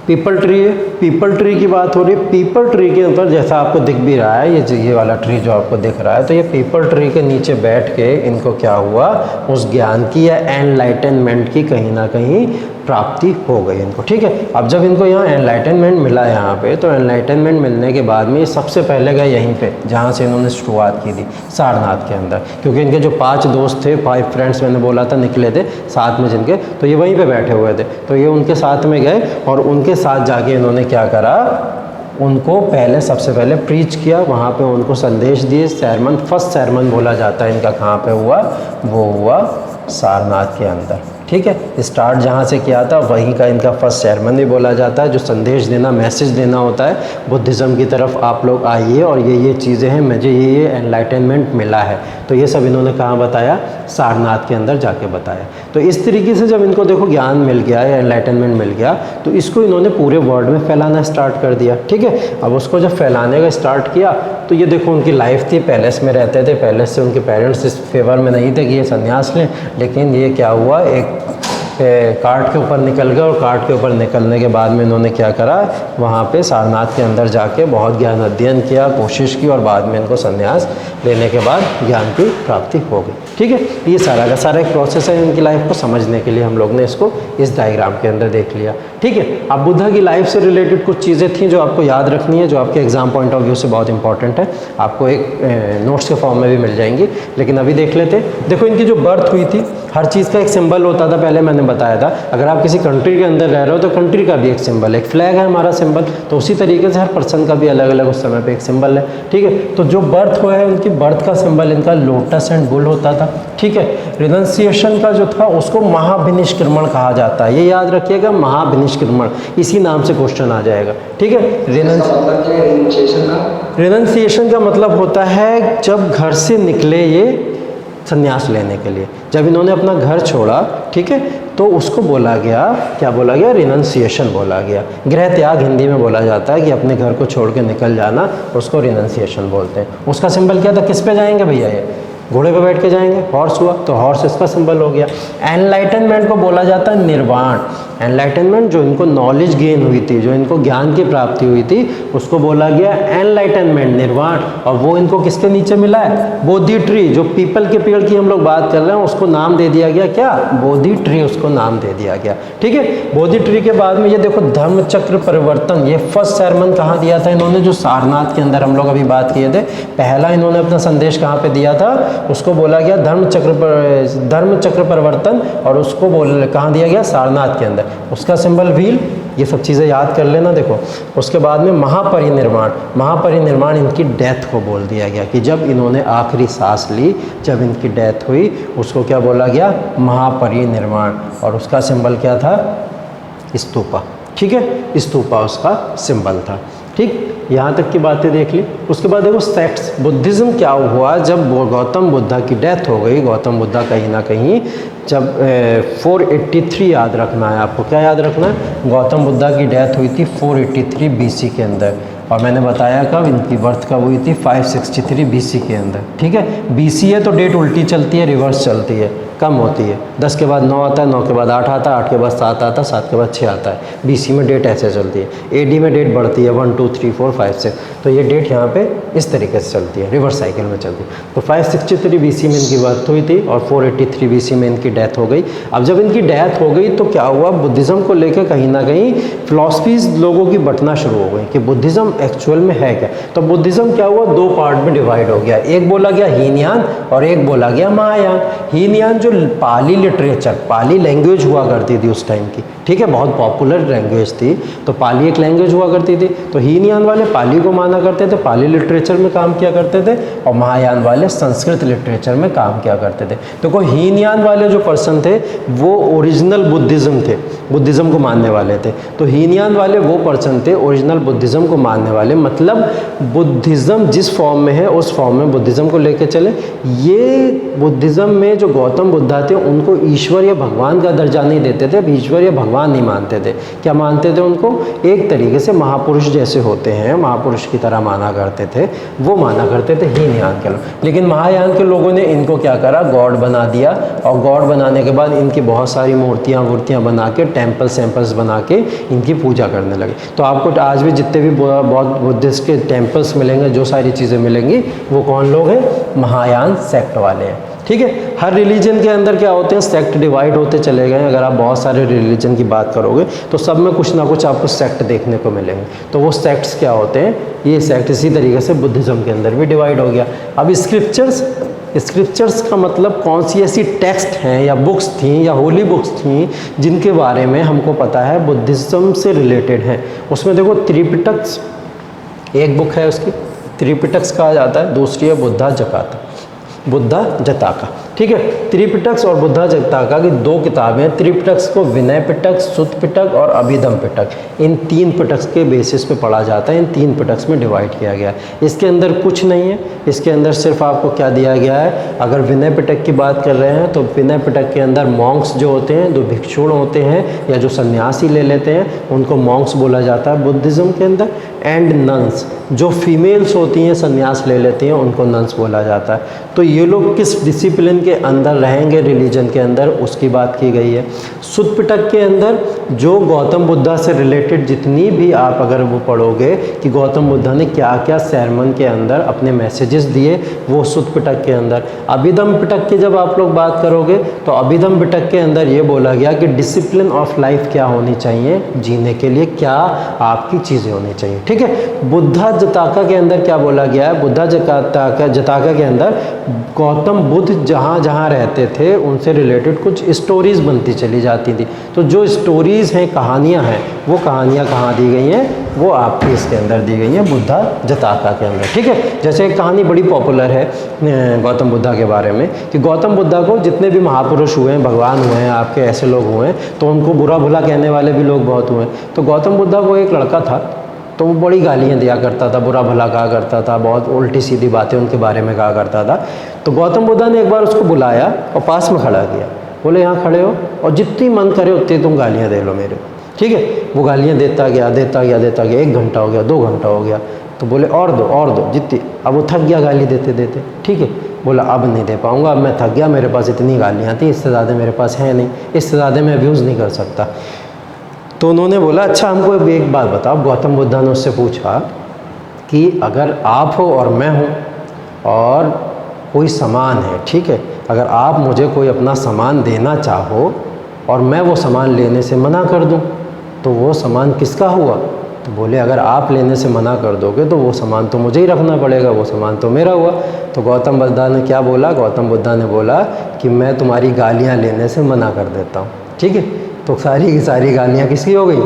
पीपल ट्री है, पीपल ट्री की बात हो रही है। पीपल ट्री के ऊपर जैसा आपको दिख भी रहा है, ये वाला ट्री जो आपको दिख रहा है, तो ये पीपल ट्री के नीचे बैठ के इनको क्या हुआ, उस ज्ञान की या एनलाइटनमेंट की कहीं ना कहीं प्राप्ति हो गई इनको। ठीक है, अब जब इनको यहाँ एनलाइटनमेंट मिला यहाँ पे, तो एनलाइटनमेंट मिलने के बाद में ये सबसे पहले गए यहीं पे जहाँ से इन्होंने शुरुआत की थी, सारनाथ के अंदर, क्योंकि इनके जो 5 दोस्त थे, 5 फ्रेंड्स मैंने बोला था निकले थे साथ में जिनके, तो ये वहीं पे बैठे हुए थे, तो ये उनके साथ में गए और उनके साथ जाके इन्होंने क्या करा, उनको पहले सबसे पहले प्रीच किया, वहाँ पे उनको संदेश दिए। सरमन, फर्स्ट सरमन बोला जाता है इनका कहाँ पे हुआ, वो हुआ सारनाथ के अंदर। ठीक है, स्टार्ट जहाँ से किया था वहीं का इनका फर्स्ट सेरेमनी बोला जाता है, जो संदेश देना, मैसेज देना होता है बुद्धिज़्म की तरफ, आप लोग आइए और ये चीज़ें हैं, मुझे ये एनलाइटनमेंट मिला है। तो ये सब इन्होंने कहाँ बताया, सारनाथ के अंदर जाके बताया। तो इस तरीके से जब इनको देखो ज्ञान मिल गया या एनलाइटनमेंट मिल गया, तो इसको इन्होंने पूरे वर्ल्ड में फैलाना स्टार्ट कर दिया। ठीक है, अब उसको जब फैलाने का स्टार्ट किया, तो ये देखो उनकी लाइफ थी, पैलेस में रहते थे, पैलेस से उनके पेरेंट्स इस फेवर में नहीं थे कि ये संन्यास लें, लेकिन ये क्या हुआ, एक कार्ट के ऊपर निकल गए, और कार्ट के ऊपर निकलने के बाद में इन्होंने क्या करा, वहाँ पे सारनाथ के अंदर जाके बहुत ज्ञान अध्ययन किया, कोशिश की, और बाद में इनको संन्यास लेने के बाद ज्ञान की प्राप्ति हो गई। ठीक है, ये सारा का सारा एक प्रोसेस है इनकी लाइफ को समझने के लिए, हम लोग ने इसको इस डायग्राम के अंदर देख लिया। ठीक है, अब बुद्धा की लाइफ से रिलेटेड कुछ चीज़ें थी जो आपको याद रखनी है, जो आपके एग्जाम पॉइंट ऑफ व्यू से बहुत इंपॉर्टेंट है, आपको एक नोट्स के फॉर्म में भी मिल जाएंगी, लेकिन अभी देख लेते। देखो इनकी जो बर्थ हुई थी, हर चीज़ का एक सिंबल होता था, पहले मैंने बताया था। अगर आप किसी कंट्री के अंदर रह रहे हो तो कंट्री का भी एक सिंबल है, एक फ्लैग है हमारा सिंबल, तो उसी तरीके से हर पर्सन का भी अलग अलग उस समय पे एक सिंबल है। ठीक है, तो जो बर्थ हुआ है, उनकी बर्थ का सिंबल इनका लोटस एंड बुल होता था। ठीक है, रिनंसिएशन का जो था उसको महाभिनिष्क्रमण कहा जाता है, ये याद रखिएगा, महाभिनिष्क्रमण, इसी नाम से क्वेश्चन आ जाएगा। ठीक है, रिनंसिएशन का मतलब होता है जब घर से निकले ये संन्यास लेने के लिए, जब इन्होंने अपना घर छोड़ा, ठीक है, तो उसको बोला गया, क्या बोला गया, रिनंसिएशन बोला गया। गृह त्याग हिंदी में बोला जाता है कि अपने घर को छोड़ के निकल जाना, उसको रिनंसिएशन बोलते हैं। उसका सिंबल क्या था, किस पे जाएंगे भैया, ये घोड़े पे बैठ के जाएंगे, हॉर्स हुआ, तो हॉर्स इसका सिंबल हो गया। एनलाइटनमेंट को बोला जाता है निर्वाण। एनलाइटनमेंट, जो इनको नॉलेज गेन हुई थी, जो इनको ज्ञान की प्राप्ति हुई थी, उसको बोला गया एनलाइटनमेंट, निर्वाण, और वो इनको किसके नीचे मिला है, बोधि ट्री, जो पीपल के पेड़ की हम लोग बात कर रहे हैं, उसको नाम दे दिया गया क्या, बोधि ट्री, उसको नाम दे दिया गया। ठीक है, बोधि ट्री के बाद में ये देखो धर्म चक्र परिवर्तन, ये फर्स्ट सरमन कहाँ दिया था इन्होंने, जो सारनाथ के अंदर हम लोग अभी बात किए थे, पहला इन्होंने अपना संदेश कहाँ पे दिया था, उसको बोला गया धर्म चक्र परिवर्तन, और उसको कहाँ दिया गया, सारनाथ के अंदर, उसका सिंबल व्हील। ये सब चीज़ें याद कर लेना। देखो उसके बाद में महापरिनिर्वाण, महापरिनिर्वाण इनकी डेथ को बोल दिया गया, कि जब इन्होंने आखिरी सांस ली, जब इनकी डेथ हुई, उसको क्या बोला गया, महापरिनिर्वाण, और उसका सिंबल क्या था, स्तूपा। ठीक है, स्तूपा उसका सिंबल था। ठीक, यहाँ तक की बातें देख ली। उसके बाद देखो सेक्ट्स, बुद्धिज़्म क्या हुआ जब गौतम बुद्धा की डेथ हो गई। गौतम बुद्धा कहीं ना कहीं जब 483 याद रखना है आपको, क्या याद रखना है, गौतम बुद्धा की डेथ हुई थी 483 BC के अंदर, और मैंने बताया कब इनकी बर्थ कब हुई थी, 563 BC के अंदर। ठीक है, BC है तो डेट उल्टी चलती है, रिवर्स चलती है, कम होती है। 10 के बाद 9 आता है, 9 के बाद 8 आता है, 8 के बाद 7 आता है, 7 के बाद 6 आता है। BC में डेट ऐसे चलती है। AD में डेट बढ़ती है 1 2 3 4 5 6, तो ये डेट यहाँ पे इस तरीके से चलती है, रिवर्स साइकिल में चलती है। तो 563 BC में इनकी बर्थ हुई थी और 483 BC में इनकी डेथ हो गई। अब जब इनकी डेथ हो गई तो क्या हुआ, बुद्धिज़्म को लेकर कहीं ना कहीं फिलॉसफीज लोगों की बंटना शुरू हो गई कि बुद्धिज़्म एक्चुअल में है क्या। तो बुद्धिज़्म क्या हुआ, 2 पार्ट में डिवाइड हो गया। एक बोला गया हीनयान और एक बोला गया महायान। हीनयान जो पाली लिटरेचर, पाली लैंग्वेज हुआ करती थी उस टाइम की, ठीक है, बहुत पॉपुलर लैंग्वेज थी, तो पाली एक लैंग्वेज हुआ करती थी। तो हीनयान वाले पाली को माना करते थे, पाली लिटरेचर में काम किया करते थे, और महायान वाले संस्कृत लिटरेचर में काम किया करते थे। तो कोई हीनयान वाले जो पर्सन थे वो ओरिजिनल बुद्धिज़्म थे, बुद्धिज़्म को मानने वाले थे। तो हीनयान वाले वो पर्सन थे ओरिजिनल बुद्धिज़्म को मानने वाले, मतलब बुद्धिज़्म जिस फॉर्म में है उस फॉर्म में बुद्धिज़्म को लेकर चले। ये बुद्धिज़्म में जो गौतम बुद्धा थे उनको ईश्वर या भगवान का दर्जा नहीं देते थे, ईश्वर या भगवान नहीं मानते थे। क्या मानते थे उनको, एक तरीके से महापुरुष जैसे होते हैं, महापुरुष की तरह माना करते थे, वो माना करते थे हीनयान के लोग। लेकिन महायान के लोगों ने इनको क्या करा, गॉड बना दिया, और गॉड बनाने के बाद इनकी बहुत सारी मूर्तियाँ बना के, टेम्पल सैम्पल्स बना के इनकी पूजा करने लगे। तो आपको आज भी जितने भी बहुत बुद्धिस्ट के टेम्पल्स मिलेंगे, जो सारी चीज़ें मिलेंगी, वो कौन लोग हैं, महायान सेक्ट वाले हैं। ठीक है, हर रिलीजन के अंदर क्या होते हैं, सेक्ट डिवाइड होते चले गए। अगर आप बहुत सारे रिलीजन की बात करोगे तो सब में कुछ ना कुछ आपको सेक्ट देखने को मिलेंगे। तो वो सेक्ट्स क्या होते हैं, ये सेक्ट इसी तरीके से बुद्धिज़्म के अंदर भी डिवाइड हो गया। अब स्क्रिप्चर्स का मतलब कौन सी ऐसी टेक्स्ट हैं या बुक्स थी या होली बुक्स थी जिनके बारे में हमको पता है बुद्धिज़्म से रिलेटेड हैं। उसमें देखो त्रिपिटक्स एक बुक है, उसकी त्रिपिटक्स कहा जाता है, दूसरी है बुद्धा जताका। ठीक है, त्रिपिटक्स और बुद्धा जताका की 2 किताबें। त्रिपिटक्स को विनय पिटक, सुत पिटक और अभिधम पिटक, इन 3 पिटक्स के बेसिस पे पढ़ा जाता है। इन 3 पिटक्स में डिवाइड किया गया है। इसके अंदर कुछ नहीं है, इसके अंदर सिर्फ आपको क्या दिया गया है, अगर विनय पिटक की बात कर रहे हैं तो विनय पिटक के अंदर मॉन्क्स जो होते हैं, जो भिक्षुण होते हैं या जो सन्यासी ले लेते हैं, उनको मॉन्क्स बोला जाता है बुद्धिज़्म के अंदर। एंड नन्स, जो फीमेल्स होती हैं सन्यास ले लेती हैं, उनको नन्स बोला जाता है। तो ये लोग किस डिसिप्लिन के अंदर रहेंगे रिलीजन के अंदर, उसकी बात की गई है। सुत पिटक के अंदर जो गौतम बुद्धा से रिलेटेड जितनी भी आप अगर वो पढ़ोगे कि गौतम बुद्धा ने क्या क्या सरमन के अंदर अपने मैसेजेस दिए, वो सुत पिटक के अंदर। अभिधम पिटक की जब आप लोग बात करोगे तो अभिधम पिटक के अंदर ये बोला गया कि डिसिप्लिन ऑफ लाइफ क्या होनी चाहिए, जीने के लिए क्या आपकी चीज़ें होनी चाहिए। ठीक है, बुद्धा जताका के अंदर क्या बोला गया है, बुद्धा जताका के अंदर गौतम बुद्ध जहाँ जहाँ रहते थे उनसे रिलेटेड कुछ स्टोरीज़ बनती चली जाती थी। तो जो स्टोरीज़ हैं, कहानियाँ हैं, वो कहानियाँ कहाँ दी गई हैं, वो आपके इसके अंदर दी गई हैं बुद्धा जताका के अंदर। ठीक है, जैसे एक कहानी बड़ी पॉपुलर है गौतम बुद्धा के बारे में कि गौतम बुद्धा को जितने भी महापुरुष हुए हैं, भगवान हुए हैं, आपके ऐसे लोग हुए हैं, तो उनको बुरा भला कहने वाले भी लोग बहुत हुए हैं। तो गौतम बुद्धा को एक लड़का था, तो वो बड़ी गालियाँ दिया करता था, बुरा भला कहा करता था, बहुत उल्टी सीधी बातें उनके बारे में कहा करता था। तो गौतम बुद्धा ने एक बार उसको बुलाया और पास में खड़ा किया, बोले यहाँ खड़े हो और जितनी मन करे उतनी तुम गालियाँ दे लो मेरे। ठीक है, वो गालियाँ देता गया 1 घंटा हो गया, 2 घंटा हो गया, तो बोले और दो जितनी। अब वो थक गया गाली देते देते। ठीक है, बोला अब नहीं दे पाऊँगा, अब मैं थक गया, मेरे पास इतनी गालियाँ थी, इससे ज़्यादा मेरे पास है नहीं, इससे ज़्यादा मैं अब्यूज़ नहीं कर सकता। तो उन्होंने बोला अच्छा हमको एक बात बताओ। गौतम बुद्धा ने उससे पूछा कि अगर आप हो और मैं हूँ और कोई सामान है, ठीक है, अगर आप मुझे कोई अपना सामान देना चाहो और मैं वो सामान लेने से मना कर दूँ तो वो सामान किसका हुआ? तो बोले अगर आप लेने से मना कर दोगे तो वो सामान तो मुझे ही रखना पड़ेगा, वो सामान तो मेरा हुआ। तो गौतम बुद्धा ने क्या बोला? गौतम बुद्धा ने बोला कि मैं तुम्हारी गालियाँ लेने से मना कर देता हूँ। ठीक है, तो सारी की सारी गालियाँ किसकी हो गई?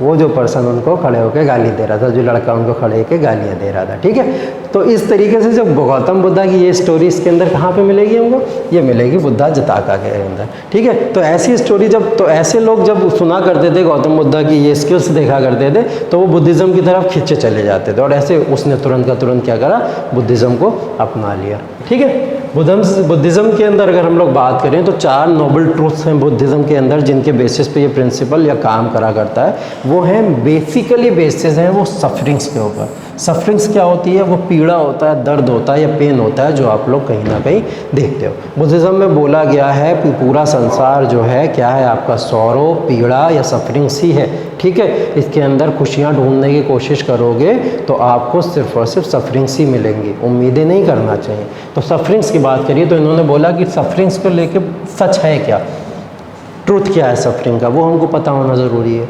वो जो पर्सन उनको खड़े होकर गाली दे रहा था, जो लड़का उनको खड़े होकर गालियाँ दे रहा था। ठीक है, तो इस तरीके से जब गौतम बुद्धा की ये स्टोरी इसके अंदर कहाँ पे मिलेगी हमको, ये मिलेगी बुद्धा जताका के अंदर। ठीक है, तो ऐसी स्टोरी जब, तो ऐसे लोग जब सुना करते थे गौतम बुद्धा की ये स्किल्स देखा करते थे, तो वो बुद्धिज़्म की तरफ खींचे चले जाते थे, और ऐसे उसने तुरंत का तुरंत क्या करा, बुद्धिज़्म को अपना लिया। ठीक है, बुद्धिज़्म के अंदर अगर हम लोग बात करें तो 4 नोबल ट्रूथ्स हैं बुद्धिज़्म के अंदर, जिनके बेसिस पे ये प्रिंसिपल या काम करा करता है। वो हैं बेसिकली बेसिस हैं वो सफरिंग्स के ऊपर। सफरिंग्स क्या होती है, वो पीड़ा होता है, दर्द होता है या पेन होता है, जो आप लोग कहीं ना कहीं देखते हो। बुद्धिज़्म में बोला गया है कि पूरा संसार जो है क्या है, आपका सौरो, पीड़ा या सफरिंग्स ही है। ठीक है, इसके अंदर खुशियाँ ढूंढने की कोशिश करोगे तो आपको सिर्फ और सिर्फ सफरिंग्स ही मिलेंगी, उम्मीदें नहीं करना चाहिए। तो सफरिंग्स की बात करिए तो इन्होंने बोला कि सफरिंग्स को लेके सच है क्या, ट्रुथ क्या है सफरिंग का, वो हमको पता होना ज़रूरी है।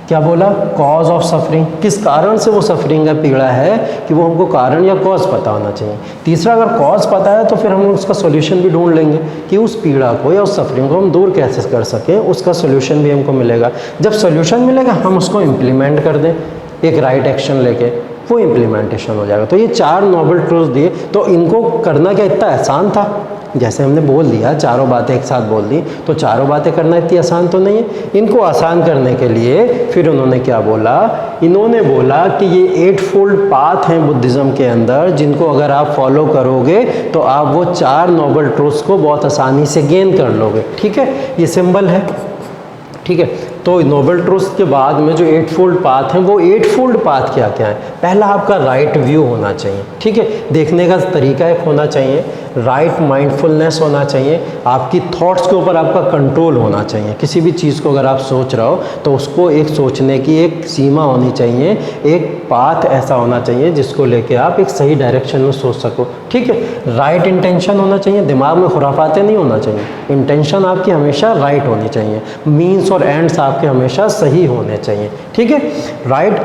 क्या बोला, कॉज ऑफ सफरिंग, किस कारण से वो सफरिंग है, पीड़ा है, कि वो हमको कारण या कॉज पता होना चाहिए। तीसरा, अगर कॉज पता है तो फिर हम उसका सोल्यूशन भी ढूंढ लेंगे कि उस पीड़ा को या उस सफरिंग को हम दूर कैसे कर सकें, उसका सोल्यूशन भी हमको मिलेगा। जब सोल्यूशन मिलेगा हम उसको इम्प्लीमेंट कर दें एक राइट एक्शन लेके, वो इम्प्लीमेंटेशन हो जाएगा। तो ये 4 नोबल ट्रूथ्स दिए, तो इनको करना क्या इतना आसान था, जैसे हमने बोल दिया चारों बातें एक साथ बोल दी, तो चारों बातें करना इतनी आसान तो नहीं है। इनको आसान करने के लिए फिर उन्होंने क्या बोला, इन्होंने बोला कि ये 8 फोल्ड पाथ हैं बुद्धिज़्म के अंदर, जिनको अगर आप फॉलो करोगे तो आप वो 4 नोबल ट्रूथ्स को बहुत आसानी से गेन कर लोगे। ठीक है, ये सिंबल है। ठीक है, तो नोबल ट्रूथ्स के बाद में जो 8 फोल्ड पाथ हैं, वो 8 फोल्ड पाथ क्या क्या है। पहला, आपका राइट व्यू होना चाहिए। ठीक है, देखने का तरीका एक होना चाहिए, राइट माइंडफुलनेस होना चाहिए, आपकी थॉट्स के ऊपर आपका कंट्रोल होना चाहिए। किसी भी चीज़ को अगर आप सोच रहे हो तो उसको एक सोचने की एक सीमा होनी चाहिए, एक पाथ ऐसा होना चाहिए जिसको लेके आप एक सही डायरेक्शन में सोच सको। ठीक है, राइट इंटेंशन होना चाहिए, दिमाग में खुराफाते नहीं होना चाहिए, इंटेंशन आपकी हमेशा राइट होनी चाहिए, मीन्स और एंड्स आपके हमेशा सही होने चाहिए। ठीक है, राइट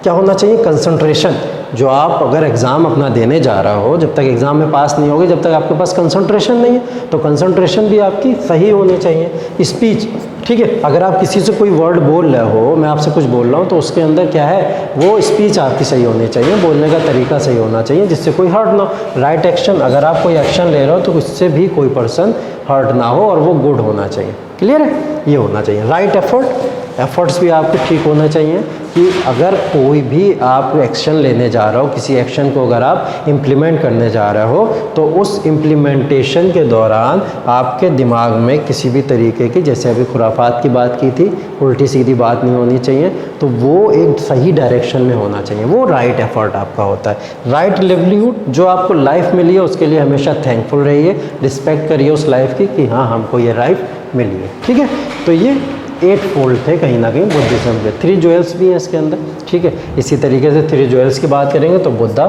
क्या होना चाहिए, कंसंट्रेशन। जो आप अगर एग्ज़ाम अपना देने जा रहा हो, जब तक एग्ज़ाम में पास नहीं होगे, जब तक आपके पास कंसंट्रेशन नहीं है, तो कंसंट्रेशन भी आपकी सही होनी चाहिए। स्पीच, ठीक है, अगर आप किसी से कोई वर्ड बोल रहे हो, मैं आपसे कुछ बोल रहा हूँ, तो उसके अंदर क्या है, वो स्पीच आपकी सही होनी चाहिए, बोलने का तरीका सही होना चाहिए, जिससे कोई हर्ट ना हो। राइट एक्शन, अगर आप कोई एक्शन ले रहे हो तो उससे भी कोई पर्सन हर्ट ना हो और वो गुड होना चाहिए। क्लियर है, ये होना चाहिए। राइट एफर्ट्स भी आपके ठीक होने चाहिए, कि अगर कोई भी आप एक्शन लेने जा रहे हो, किसी एक्शन को अगर आप इम्प्लीमेंट करने जा रहे हो, तो उस इम्प्लीमेंटेशन के दौरान आपके दिमाग में किसी भी तरीके की, जैसे अभी खुराफात की बात की थी, उल्टी सीधी बात नहीं होनी चाहिए, तो वो एक सही डायरेक्शन में होना चाहिए। वो राइट एफर्ट आपका होता है। राइट लिवलीहुड, जो आपको लाइफ मिली है उसके लिए हमेशा थैंकफुल रहिए, रिस्पेक्ट करिए उस लाइफ की, कि हाँ हमको ये लाइफ मिली है। ठीक है, तो ये 8 फोल्ड थे कहीं ना कहीं बुद्धिज़्म के। 3 ज्वेल्स भी हैं इसके अंदर। ठीक है, इसी तरीके से 3 ज्वेल्स की बात करेंगे तो बुद्धा,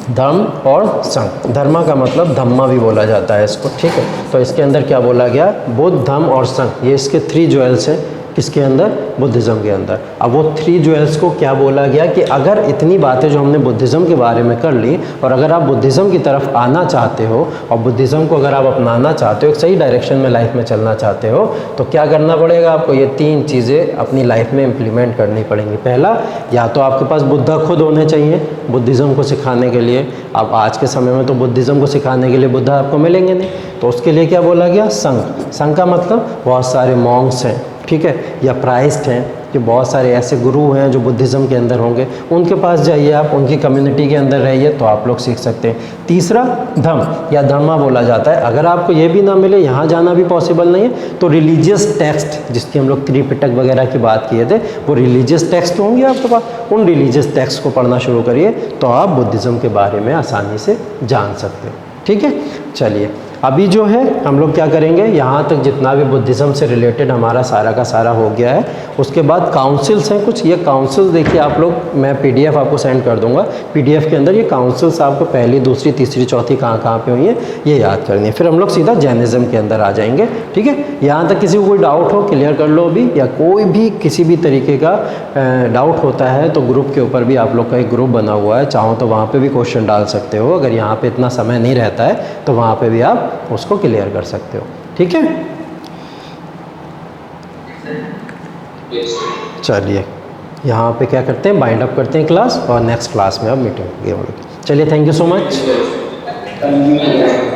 धम्म और संघ। धर्मा का मतलब धम्मा भी बोला जाता है इसको। ठीक है, तो इसके अंदर क्या बोला गया, बुद्ध, धम्म और संघ, ये इसके 3 ज्वेल्स हैं। किसके अंदर, बुद्धिज़्म के अंदर। अब वो 3 ज्वेल्स को क्या बोला गया, कि अगर इतनी बातें जो हमने बुद्धिज़्म के बारे में कर ली, और अगर आप बुद्धिज़्म की तरफ आना चाहते हो और बुद्धिज़्म को अगर आप अपनाना चाहते हो, एक सही डायरेक्शन में लाइफ में चलना चाहते हो, तो क्या करना पड़ेगा आपको, ये 3 चीज़ें अपनी लाइफ में इम्प्लीमेंट करनी पड़ेंगी। पहला, या तो आपके पास बुद्धा खुद होने चाहिए बुद्धिज़्म को सिखाने के लिए। अब आज के समय में तो बुद्धिज़्म को सिखाने के लिए बुद्धा आपको मिलेंगे नहीं, तो उसके लिए क्या बोला गया, संघ। संघ का मतलब बहुत सारे मॉन्क्स हैं, ठीक है, या प्राइस्ट हैं, कि बहुत सारे ऐसे गुरु हैं जो बुद्धिज़्म के अंदर होंगे, उनके पास जाइए आप, उनकी कम्युनिटी के अंदर रहिए, तो आप लोग सीख सकते हैं। तीसरा, धम्म या धर्मा बोला जाता है। अगर आपको ये भी ना मिले, यहाँ जाना भी पॉसिबल नहीं है, तो रिलीजियस टेक्स्ट, जिसकी हम लोग त्रिपिटक वगैरह की बात किए थे, वो रिलीजियस टेक्स्ट होंगे आपके पास, उन रिलीजियस टेक्स्ट को पढ़ना शुरू करिए, तो आप बुद्धिज़्म के बारे में आसानी से जान सकते हो। ठीक है, चलिए अभी जो है हम लोग क्या करेंगे, यहाँ तक जितना भी बुद्धिज़्म से रिलेटेड हमारा सारा का सारा हो गया है। उसके बाद काउंसिल्स हैं कुछ, ये काउंसिल्स देखिए आप लोग, मैं PDF आपको सेंड कर दूंगा। PDF के अंदर ये काउंसिल्स आपको पहली, दूसरी, तीसरी, चौथी कहाँ कहाँ पे हुई है ये याद करनी है। फिर हम लोग सीधा जैनिज़्म के अंदर आ जाएंगे। ठीक है, यहाँ तक किसी को कोई डाउट हो क्लियर कर लो अभी, या कोई भी किसी भी तरीके का डाउट होता है तो ग्रुप के ऊपर भी आप लोग का एक ग्रुप बना हुआ है, चाहो तो वहाँ पर भी क्वेश्चन डाल सकते हो। अगर यहाँ पर इतना समय नहीं रहता है तो वहाँ पर भी आप उसको क्लियर कर सकते हो। ठीक है, Yes. चलिए यहाँ पे क्या करते हैं, बाइंड अप करते हैं क्लास, और नेक्स्ट क्लास में अब मीटिंग होगी हम लोग। चलिए, thank you so much. Thank you.